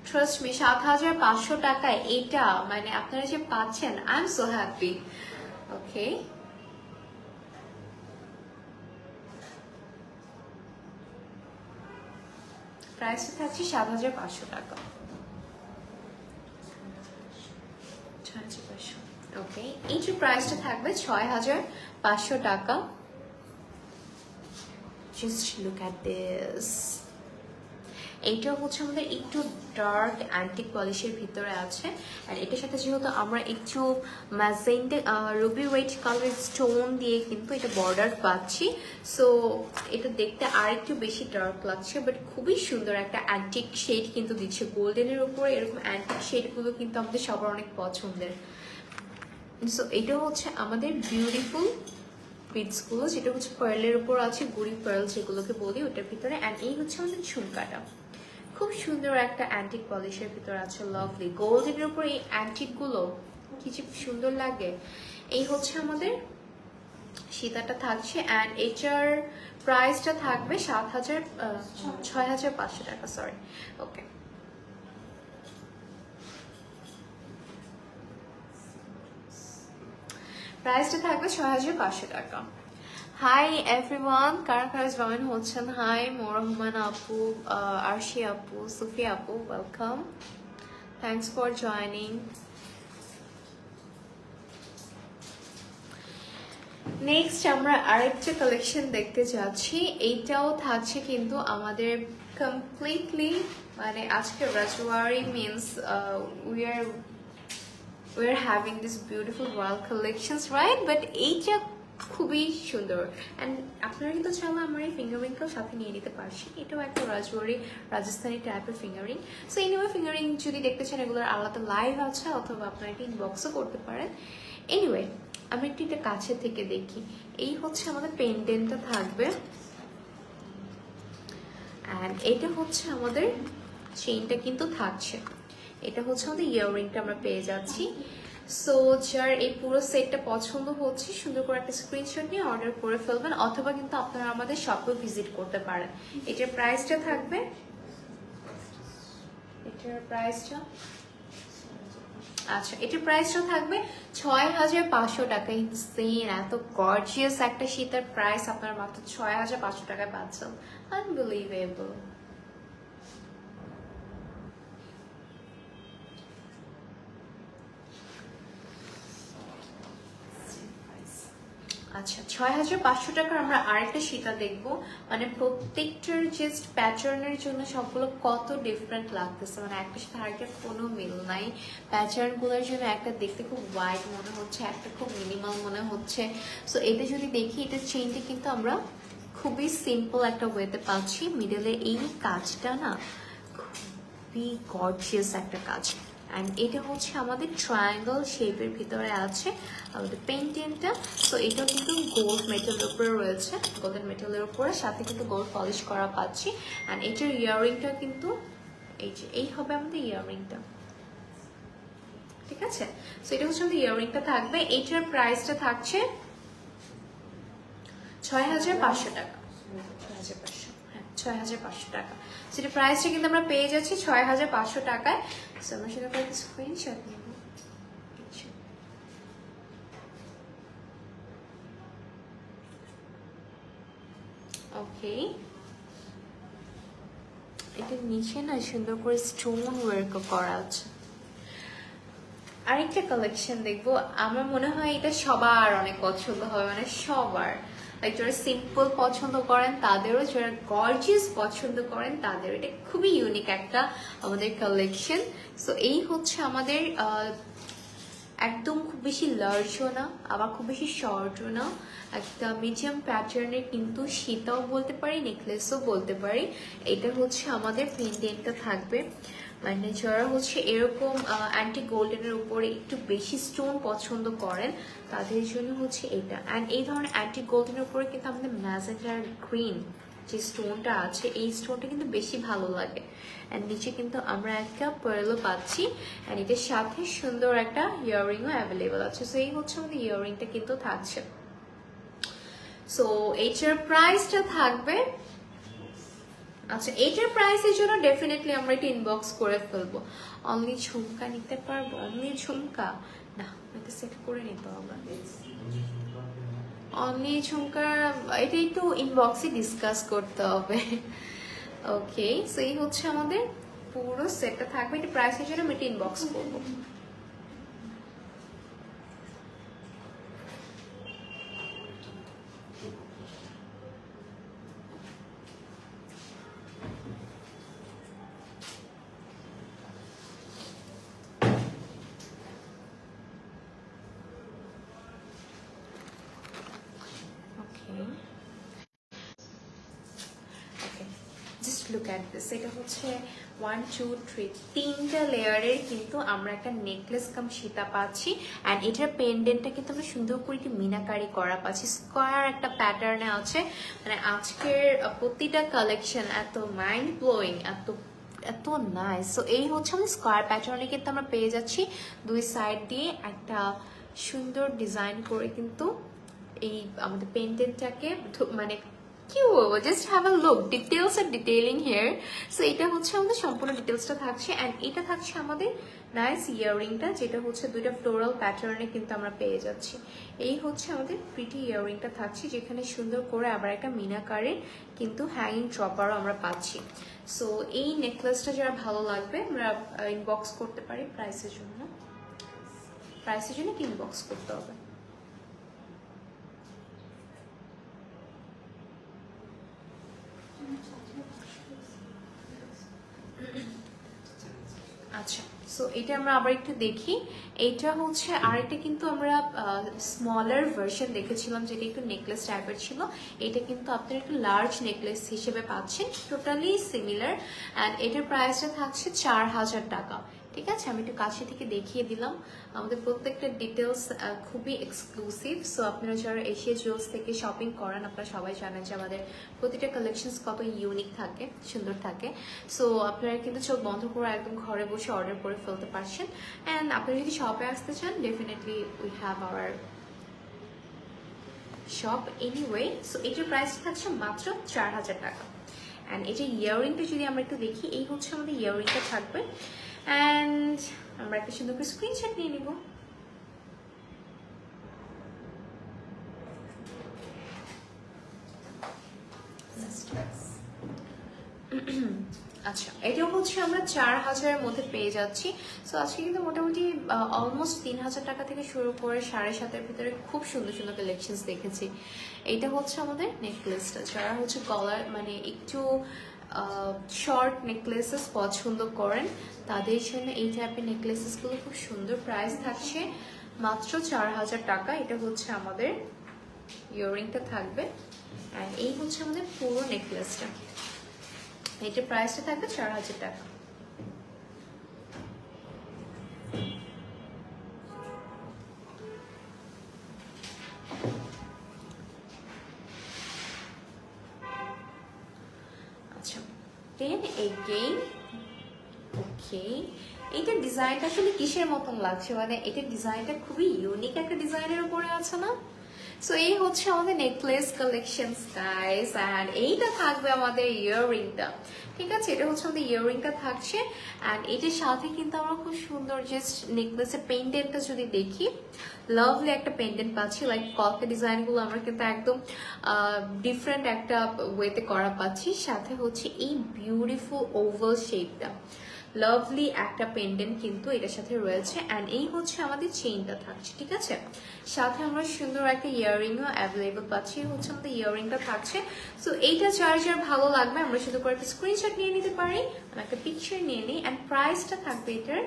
ট্রাস্ট মি, 7,500 টাকায় এটা মানে আপনারা যে পাচ্ছেন, আই এম সো হ্যাপি। ওকে, প্রাইসটা থাকছে 7,500 টাকা। ওকে, এইটার প্রাইসটা থাকবে 6,500 টাকা। Just look at this. এইটা হচ্ছে আমাদের একটু ডার্ক অ্যান্টিক পলিশের ভিতরে আছে, আর এটার সাথে যেহেতু আমরা একটু magenta ruby weight colour stone দিয়ে কিন্তু এটা বর্ডার পাচ্ছি, সো এটা দেখতে আর একটু বেশি ডার্ক লাগছে, বাট খুবই সুন্দর একটা অ্যান্টিক শেড কিন্তু দিচ্ছে। গোল্ডেনের উপরে এরকম অ্যান্টিক শেডগুলো কিন্তু আমাদের সবার অনেক পছন্দের। সো এটা হচ্ছে আমাদের বিউটিফুল বিটসগুলো, যেটা হচ্ছে পার্লের উপর আছে, গুড়ি পার্ল যেগুলোকে বলি, ওটার ভিতরে। অ্যান্ড এই হচ্ছে আমাদের ঝুমকাটা, খুব সুন্দর একটা অ্যান্টিক পলিশের ভিতর আছে, লাভলি। গোল্ডের উপর এই অ্যান্টিকগুলো কি যে সুন্দর লাগে। এই হচ্ছে আমাদের সীতাটা থাকছে, অ্যান্ড এটার প্রাইসটা থাকবে 6,500 টাকা, সরি। ওকে, প্রাইসটা থাকবে 6500 টাকা। হাই এভরিওয়ান, কারা কারা জয়েন হচ্ছেন? হাই মোরহমান আপু, আরশি আপু, সুফি আপু, welcome, thanks for joining. Next আমরা আরেকটা কালেকশন দেখতে যাচ্ছি। এইটাও থাকছে কিন্তু আমাদের কমপ্লিটলি, মানে আজকে Rajwari means we are having this beautiful royal collections, right? But এইটা খুবই সুন্দর, অ্যান্ড আপনারা কিন্তু চাইলে আমার এই ফিঙ্গারিংকেও সাথে নিয়ে নিতে পারছি। এটাও একটা রাজওয়ারি রাজস্থানি টাইপের ফিঙ্গারিং। সো এনিওয়ে ফিঙ্গারিং যদি দেখতে চান এগুলোর আলাদা লাইভ আছে, অথবা আপনারা এটা ইনবক্সও করতে পারেন। এনিওয়ে আমি একটু এটা কাছে থেকে দেখি। এই হচ্ছে আমাদের পেন্ডেন্টটা থাকবে, অ্যান্ড এটা হচ্ছে আমাদের চেইনটা কিন্তু থাকছে। এটা হচ্ছে আমাদের ইয়াররিংটা আমরা পেয়ে যাচ্ছি। সো যার এই পুরো সেটটা পছন্দ হচ্ছে সুন্দর করে একটা স্ক্রিনশট নিয়ে অর্ডার করে ফেলবেন, অথবা কিন্তু আপনারা আমাদের শপেও ভিজিট করতে পারেন। এটার প্রাইসটা থাকবে, এটার প্রাইসটা আচ্ছা এটার প্রাইসটা থাকবে 6500 টাকা। ইনসেন, এত গর্জিয়াস একটা শীতের প্রাইস আপনার মাত্র 6500 টাকায় পাচ্ছেন। আনবিলিভেবল। আচ্ছা 6500 টাকার আমরা আরেকটা সীতা দেখবো। মানে প্রত্যেকটার জাস্ট প্যাটার্নের জন্য সবগুলো কত ডিফারেন্ট লাগতেছে, মানে একটার সাথে আরেকটার কোনো মিল নাই। প্যাটার্ন গুলোর জন্য একটা দেখতে খুব ওয়াইড মনে হচ্ছে, একটা খুব মিনিমাল মনে হচ্ছে। সো এটা যদি দেখি, এটা চেইনটা কিন্তু আমরা খুবই সিম্পল একটা ওয়েতে পাচ্ছি। মিডলে এই কাজটা না খুবই গর্জিয়াস একটা কাজ, অ্যান্ড এটা হচ্ছে আমাদের ট্রায়াঙ্গল শেপের ভিতরে আছে আমাদের পেন্টেনটা। তো এটা কিন্তু গোল্ড মেটালের উপরে রয়েছে, গোল্ডেন মেটালের উপরে, সাথে কিন্তু গোল্ড পলিশ করা পাচ্ছি। অ্যান্ড এটার ইয়াররিংটা কিন্তু এই যে এই হবে আমাদের ইয়াররিংটা, ঠিক আছে? সো এটা হচ্ছে আমাদের ইয়াররিংটা থাকবে। এটার প্রাইসটা থাকছে 6500 টাকা। 6500, হ্যাঁ 6500 টাকা। সেটা প্রাইসটা কিন্তু আমরা পেয়ে যাচ্ছি 6500 টাকায়। সো আমরা সেটা একটা স্ক্রিনশট নেব। ওকে, এটার নিচে না সুন্দর করে স্টোন ওয়ার্ক করা আছে। আরেকটা কালেকশন দেখবো, আমার মনে হয় এটা সবার অনেক পছন্দ হবে, মানে সবার। লাইক যারা সিম্পল পছন্দ করেন তাদেরও, যারা গর্জিয়াস পছন্দ করেন তাদেরও। এটা খুবই ইউনিক একটা আমাদের কালেকশন। সো এই হচ্ছে আমাদের একদম খুব বেশি লার্জও না, আবার খুব বেশি শর্টও না, একটা মিডিয়াম প্যাটার্নের কিন্তু সীতাও বলতে পারি, নেকলেসও বলতে পারি। এটা হচ্ছে আমাদের পেন্ডেন্টটা থাকবে। মানে যারা হচ্ছে এরকম অ্যান্টি গোল্ডেনের উপরে একটু বেশি স্টোন পছন্দ করেন তাদের জন্য হচ্ছে এটা। অ্যান্ড এই ধরনের অ্যান্টি গোল্ডেনের উপরে কিন্তু আমাদের ম্যাজেন্ডার গ্রিন যে স্টোনটা আছে, এই স্টোনটা কিন্তু বেশি ভালো লাগে। অ্যান্ড নিচে কিন্তু আমরা একটা পার্লও পাচ্ছি, অ্যান্ড এটার সাথে সুন্দর একটা ইয়াররিংও অ্যাভেলেবল আছে। সো এই হচ্ছে আমাদের ইয়াররিংটা কিন্তু থাকছে। সো এইটার প্রাইসটা থাকবে, আচ্ছা এইটার প্রাইসের জন্য ডেফিনেটলি আমরা এটা ইনবক্স করে ফেলবো। অনলি ঝুমকা নিতে পারবো? অনলি ঝুমকা না, এটা সেট করে নিতে হবে। অনলি ঝুমকা এটা একটু ইনবক্সে ডিসকাস করতে হবে। ওকে, সো এই হচ্ছে আমাদের পুরো সেটটা থাকবে। এটা প্রাইসের জন্য আমি এটা ইনবক্স করবো। লুক অ্যাট দিস, এটা হচ্ছে 1 2 3 তিনটা লেয়ারের কিন্তু আমরা একটা নেকলেস কাম সীতা পাচ্ছি। অ্যান্ড এটার পেন্ডেন্টটা কিন্তু আমরা সুন্দর করে একটু মিনাকারি করা পাচ্ছি, স্কোয়ার একটা প্যাটার্নে আছে। মানে আজকের প্রতিটা কালেকশন এত মাইন্ড ব্লোয়িং, এত এত নাইস। সো এই হচ্ছে আমাদের স্কোয়ার প্যাটার্নে কিন্তু আমরা পেয়ে যাচ্ছি দুই সাইড দিয়ে একটা সুন্দর ডিজাইন করে কিন্তু এই আমাদের পেন্ডেন্টটাকে মানে কি বলবো, just have a look, details are detailing here. So এটা হচ্ছে আমাদের সম্পূর্ণ ডিটেলসটা থাকছে, অ্যান্ড এটা থাকছে আমাদের নাইস ইয়াররিংটা, যেটা হচ্ছে দুইটা ফ্লোরাল প্যাটার্নে কিন্তু আমরা পেয়ে যাচ্ছি। এই হচ্ছে আমাদের প্রিটি ইয়াররিংটা থাকছে, যেখানে সুন্দর করে আবার একটা মিনাকারের কিন্তু হ্যাঙ্গিং ড্রপারও আমরা পাচ্ছি। সো এই নেকলেসটা যারা ভালো লাগবে আমরা ইনবক্স করতে পারি প্রাইসের জন্য, ইনবক্স করতে হবে। আচ্ছা, সো এটা আমরা আবার একটু দেখি। এইটা হচ্ছে আরেকটা কিন্তু আমরা স্মলার ভার্সন দেখেছিলাম, যেটা একটু নেকলেস টাইপের ছিল। এটা কিন্তু আপনারা একটু লার্জ নেকলেস হিসেবে পাচ্ছেন, টোটালি সিমিলার। অ্যান্ড এটার প্রাইসটা থাকছে 4000 টাকা। ঠিক আছে, আমি একটু কাছে থেকে দেখিয়ে দিলাম। আমাদের প্রত্যেকটা ডিটেলস খুবই এক্সক্লুসিভ। সো আপনারা যারা এশিয়া জুয়েলস থেকে শপিং করেন, আপনারা সবাই জানেন যে আমাদের প্রতিটা কালেকশনস কত ইউনিক থাকে, সুন্দর থাকে। সো আপনারা কিন্তু চোখ বন্ধ করে একদম ঘরে বসে অর্ডার করে ফেলতে পারছেন। অ্যান্ড আপনারা যদি শপে আসতে চান, definitely we have our shop anyway. So এটার প্রাইস থাকছে মাত্র 4000 টাকা। অ্যান্ড এই যে ইয়াররিংটা যদি আমরা একটু দেখি, এই হচ্ছে আমাদের ইয়াররিংটা থাকবে। অ্যান্ড আমরা একটা সুন্দর করে স্ক্রিনশট নিয়ে নিব। আচ্ছা, এটাও হচ্ছে আমরা 4000-এর মধ্যে পেয়ে যাচ্ছি। সো আজকে কিন্তু মোটামুটি অলমোস্ট 3000 টাকা থেকে শুরু করে 7,500-এর ভিতরে খুব সুন্দর সুন্দর কালেকশনস দেখেছি। এইটা হচ্ছে আমাদের নেকলেসটা, যারা হচ্ছে গলার মানে একটু শর্ট নেকলেসেস পছন্দ করেন তাদের জন্য এই টাইপের নেকলেসেসগুলো খুব সুন্দর। প্রাইস থাকছে মাত্র 4000 টাকা। এটা হচ্ছে আমাদের ইয়াররিংটা থাকবে, অ্যান্ড এই হচ্ছে আমাদের পুরো নেকলেসটা। এটার প্রাইসটা থাকবে 4000 টাকা। আচ্ছা, দেন এগেইন ওকে, এইটার ডিজাইনটা আসলে কিসের মতন লাগছে, মানে এটার ডিজাইনটা খুবই ইউনিক একটা ডিজাইনের উপরে আছে না। সো এই হচ্ছে আমাদের নেকলেস কালেকশনস গাইস, অ্যান্ড এইটা থাকবে আমাদের ইয়াররিংটা। ঠিক আছে, এটা হচ্ছে আমাদের ইয়াররিংটা থাকছে, অ্যান্ড এটার সাথে কিন্তু আমরা খুব সুন্দর জাস্ট নেকলেসের পেন্ডেন্টটা যদি দেখি, লাভলি একটা পেন্ডেন্ট পাচ্ছি। লাইক কলকা ডিজাইনগুলো আমরা কিন্তু একদম ডিফারেন্ট একটা ওয়েতে করা পাচ্ছি। সাথে হচ্ছে এই বিউটিফুল ওভাল শেপটা, লাভলি একটা পেন্ডেন্ট কিন্তু এটার সাথে রয়েছে। অ্যান্ড এই হচ্ছে আমাদের চেইনটা থাকছে। ঠিক আছে, সাথে আমরা সুন্দর একটা ইয়াররিংও অ্যাভেলেবল পাচ্ছি। হচ্ছে আমাদের ইয়াররিংটা থাকছে। সো এইটা যার ভালো লাগবে আমরা শুধু করে একটা স্ক্রিনশট নিয়ে নিতে পারি, আমি একটা পিকচার নিয়ে নিই। অ্যান্ড প্রাইসটা থাকবে এটার,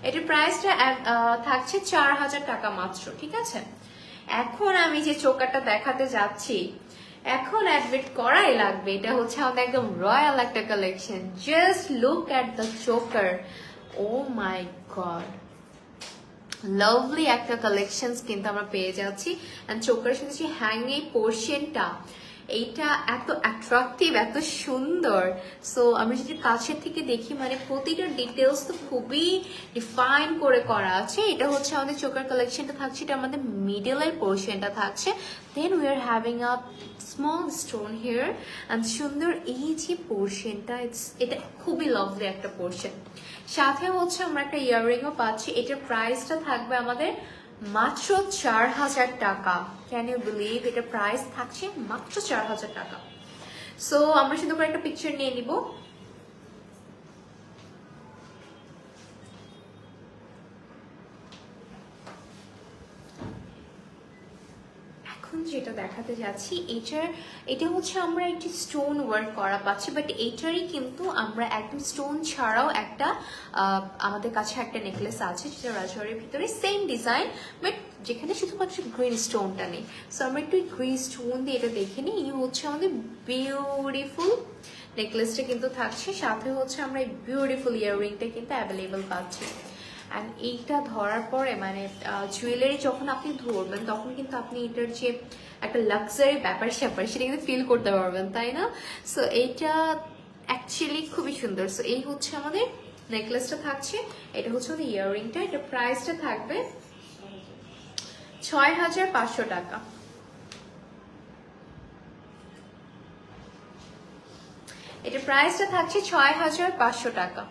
এটার প্রাইসটা থাকছে 4000 টাকা মাত্র। ঠিক আছে, এখন আমি যে চোকারটা দেখাতে যাচ্ছি, এখন অ্যাডমিট করাই লাগবে। এটা হচ্ছে আমাদের একদম রয়্যাল একটা collection. Just look at the choker, oh my god, lovely একটা কালেকশনস কিন্তু আমরা পেয়ে যাচ্ছি। এন্ড চোকারের সাথে যে হ্যাঙ্গিং পোর্শনটা, এইটা এত অ্যাট্রাকটিভ, এত সুন্দর। সো আমরা যদি কাছের থেকে দেখি, মানে প্রতিটা ডিটেলস তো খুবই ডিফাইন করে করা আছে। এটা হচ্ছে আমাদের চোকার কালেকশনটা থাকছে, এটা আমাদের মিডলের পোর্শনটা থাকছে। Then we are having a small stone here, and সুন্দর এই যে পোর্শনটা, এটা খুবই লাভলি একটা পোর্শন। সাথে হচ্ছে আমরা একটা ইয়াররিংও পাচ্ছি। এটার প্রাইসটা থাকবে আমাদের মাত্র 4000 টাকা। ক্যান ইউ বিলিভ, এটা প্রাইস থাকছে মাত্র 4000 টাকা। সো আমরা শুধু করে একটা পিকচার নিয়ে নিব। যেটা দেখাতে যাচ্ছি, এটা হচ্ছে আমরা একটি স্টোন ওয়ার্ক করা পাচ্ছি, বাট এইটারই কিন্তু আমরা একদম স্টোন ছাড়াও একটা আমাদের কাছে একটা নেকলেস আছে, যেটা রাজওয়ারের ভিতরে সেম ডিজাইন, বাট যেখানে শুধুমাত্র গ্রিন স্টোনটা নেই। সো আমরা একটু গ্রিন স্টোন দিয়ে এটা দেখে নিই। এই হচ্ছে আমাদের বিউটিফুল নেকলেসটা কিন্তু থাকছে, সাথে হচ্ছে আমরা এই বিউটিফুল ইয়াররিংটা কিন্তু অ্যাভেলেবল পাচ্ছি। অ্যান্ড এইটা ধরার পরে মানে জুয়েলারি যখন আপনি ধরবেন, তখন কিন্তু আপনি এটার যে একটা লাক্সারি ব্যাপার স্যাপার সেটা কিন্তু ফিল করতে পারবেন, তাই না? সো এইটা অ্যাকচুয়ালি খুবই সুন্দর। সো এই হচ্ছে আমাদের নেকলেসটা থাকছে, এটা হচ্ছে আমাদের ইয়াররিংটা। এটা প্রাইসটা থাকবে 6,500 টাকা। এটা প্রাইসটা থাকছে 6,500 টাকা।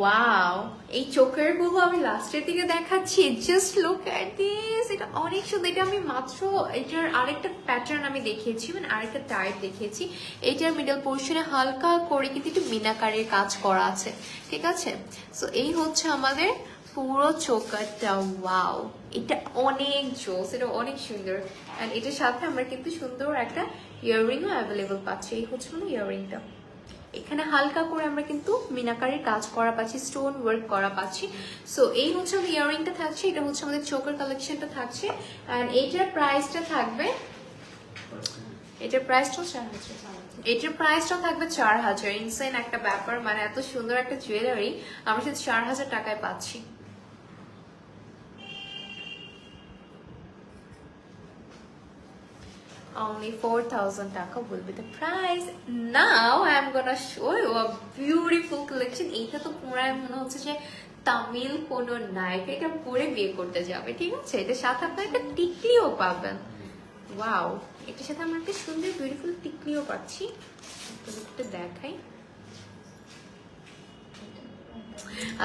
ওয়াও, এই চোকার গুলো আমি লাস্টের দিকে দেখাচ্ছি, জাস্ট লুক এট দিস, এটা অনেক সুন্দর। এটা আমি মাত্র এটার আরেকটা প্যাটার্ন আমি দেখিয়েছি, মানে আরেকটা টাইপ দেখিয়েছি। এটার মিডল পোর্শনে হালকা করে কিন্তু একটু মিনাকারের কাজ করা আছে, ঠিক আছে। সো এই হচ্ছে আমাদের পুরো চোকারটা। ওয়াও, এটা অনেক জোস, এটা অনেক সুন্দর। অ্যান্ড এটার সাথে আমরা কিন্তু সুন্দর একটা ইয়াররিংও অ্যাভেলেবল পাচ্ছি। এই হচ্ছে মানে ইয়াররিংটা, এখানে হালকা করে আমরা কিন্তু মিনাকারের কাজ করা পাচ্ছি, স্টোন ওয়ার্ক করা পাচ্ছি। সো এই হচ্ছে আমাদের ইয়াররিংটা থাকছে, এটা হচ্ছে আমাদের চোকার কালেকশনটা থাকছে। অ্যান্ড এটার প্রাইসটা থাকবে, এটার প্রাইসটাও 4,000, এটার প্রাইসটাও থাকবে 4,000। ইনসেন একটা ব্যাপার, মানে এত সুন্দর একটা জুয়েলারি আমরা শুধু 4,000 টাকায় পাচ্ছি। Only 4,000 taka will be the price. Now I am gonna show you a beautiful collection. এইটা তো পুরাই মনে হচ্ছে যে তামিল কোন নায়িকা এটা পরে বিয়ে করতে যাবে, ঠিক আছে। এটার সাথে আপনারা একটা টিকলিও পাবেন। ওয়াও, এটার সাথে আমরা একটা সুন্দর বিউটিফুল টিকলিও পাচ্ছি, একটু দেখাই।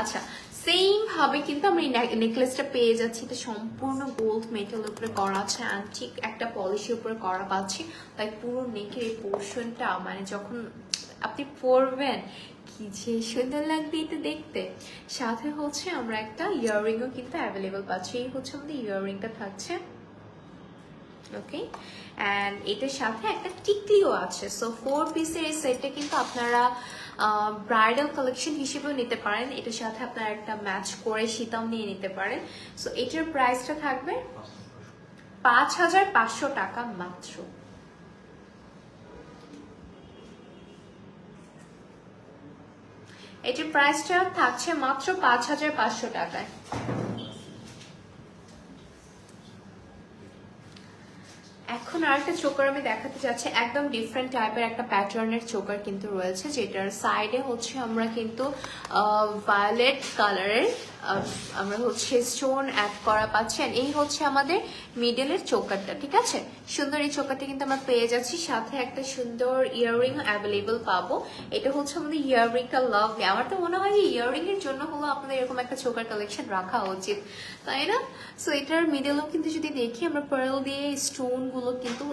আচ্ছা, সেম ভাবে কিন্তু আমরা এই নেকলেসটা পেয়ে যাচ্ছি। এটা সম্পূর্ণ গোল্ড মেটালের উপরে করা আছে, অ্যান্টিক একটা পলিশের উপরে করা পাচ্ছি। তাই পুরো নেকের এই পোর্শনটা মানে যখন আপনি পরবেন কি যে সুন্দর লাগবে এটা দেখতে। সাথে হচ্ছে আমরা একটা ইয়াররিংও কিন্তু অ্যাভেলেবল পাচ্ছি। এই হচ্ছে আমাদের ইয়াররিংটা থাকছে, ওকে। অ্যান্ড এটার সাথে একটা টিকলিও আছে। সো 4 পিসের এই সেটটা কিন্তু আপনারা ব্রাইডাল কালেকশন হিসেবেও নিতে পারেন, এটার সাথে আপনারা একটা ম্যাচ করে সীতাও নিয়ে নিতে পারেন। সো এটার প্রাইসটা থাকবে 5,500 টাকা মাত্র। এটার প্রাইসটা থাকছে মাত্র 5,500 টাকায়। এখন আরেকটা চোকার আমি দেখাতে যাচ্ছি, একদম ডিফারেন্ট টাইপের একটা প্যাটার্নের চোকার কিন্তু রয়েছে, যেটার সাইডে হচ্ছে আমরা কিন্তু ভায়োলেট কালারের আমরা হচ্ছে স্টোন অ্যাড করা পাচ্ছি। আর এই হচ্ছে আমাদের মিডলের চোকারটা, ঠিক আছে। সুন্দর এই চোকারটা কিন্তু আমরা পেয়ে যাচ্ছি, সাথে একটা সুন্দর ইয়াররিং অ্যাভেলেবল পাবো। এটা হচ্ছে আমাদের ইয়াররিংটা লাভলি। আমার তো মনে হয় যে ইয়াররিং এর জন্য হলো আপনাদের এরকম একটা চোকার কালেকশন রাখা উচিত, তাই না। সো এটার মিডলও কিন্তু যদি দেখি আমরা পার্ল দিয়ে স্টোন গুলো কিন্তু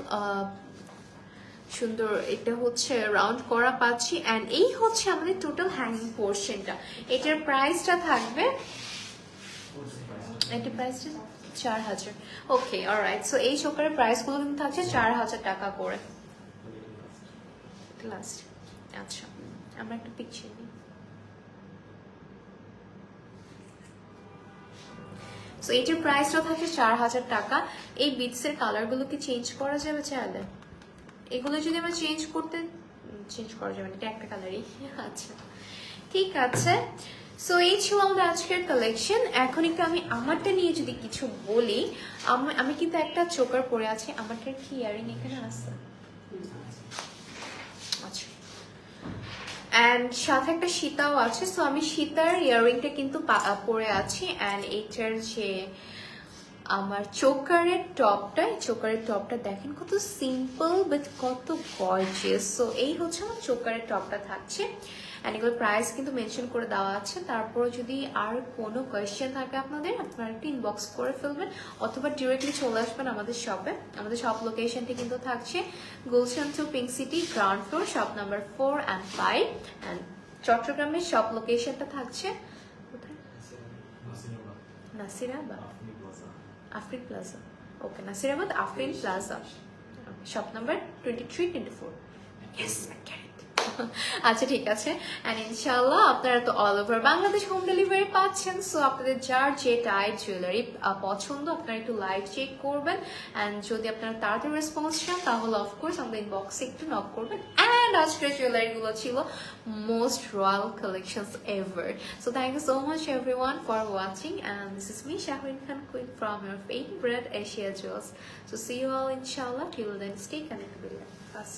সুন্দর এটা হচ্ছে রাউন্ড করা পাচ্ছি। অ্যান্ড এই হচ্ছে আমাদের টোটাল হ্যাঙ্গিং পোর্শনটা। এটার প্রাইসটা থাকবে, এটার প্রাইসটা 4,000। ওকে, অলরাইট। সো এই চোকারের প্রাইসগুলো কিন্তু থাকছে 4,000 টাকা করে। লাস্ট, আচ্ছা আমরা একটা পিকচার নিই। সো এটার প্রাইসটা থাকছে 4,000 টাকা। এই বিটসের কালারগুলো কি চেঞ্জ করা যাবে চাইলে? এগুলো যদি আমরা চেঞ্জ করা যাবে না, এটা একটা কালারই। আচ্ছা, ঠিক আছে। সো এই ছিল আমাদের আজকের কালেকশন। এখন একটু আমি আমারটা নিয়ে যদি কিছু বলি, আমি কিন্তু একটা চোকার পরে আছি। আমারটার কি ইয়ারিং এখানে আছে? আচ্ছা, অ্যান্ড সাথে একটা সীতাও আছে। সো আমি সীতার ইয়াররিংটা কিন্তু পরে আছি। অ্যান্ড এইটার যে আমার চোকারের টপটা দেখেন কত সিম্পল বাট কত গর্জিয়াস। সো এই হচ্ছে আমার চোকারের টপটা থাকছে। অ্যান্ড এগুলো প্রাইস কিন্তু মেনশন করে দেওয়া আছে। তারপর যদি আর কোনো কোয়েশ্চেন থাকে আপনারা একটা ইনবক্স করে ফেলবেন, অথবা ডিরেক্টলি চলে আসবেন আমাদের শপে। আমাদের শপ লোকেশনটি কিন্তু থাকছে Gulshan two Pink City, ground floor, shop number 4 and 5। And চট্টগ্রামের শপ লোকেশনটা থাকছে কোথায়? Nasirabad Afrin Plaza. Okay, Nasirabad Afrin Plaza, shop number 23-24। Yes, I get it. আচ্ছা, ঠিক আছে। অ্যান্ড ইনশাআল্লাহ আপনারা তো all over Bangladesh home delivery পাচ্ছেন। সো আপনাদের যার যে টাইপ জুয়েলারি পছন্দ আপনারা একটু লাইভ চেক করবেন। অ্যান্ড যদি আপনারা তাড়াতাড়ি রেসপন্স চান তাহলে অফকোর্স আমাদের ইনবক্সে একটু নক করবেন। অ্যান্ড আজকের জুয়েলারিগুলো ছিল most royal collections ever. So thank you so much everyone for watching, and this is me Shahrin Khan Queen from your favorite Asia Jewels. So see you all inshallah. Till then, stay connected with us.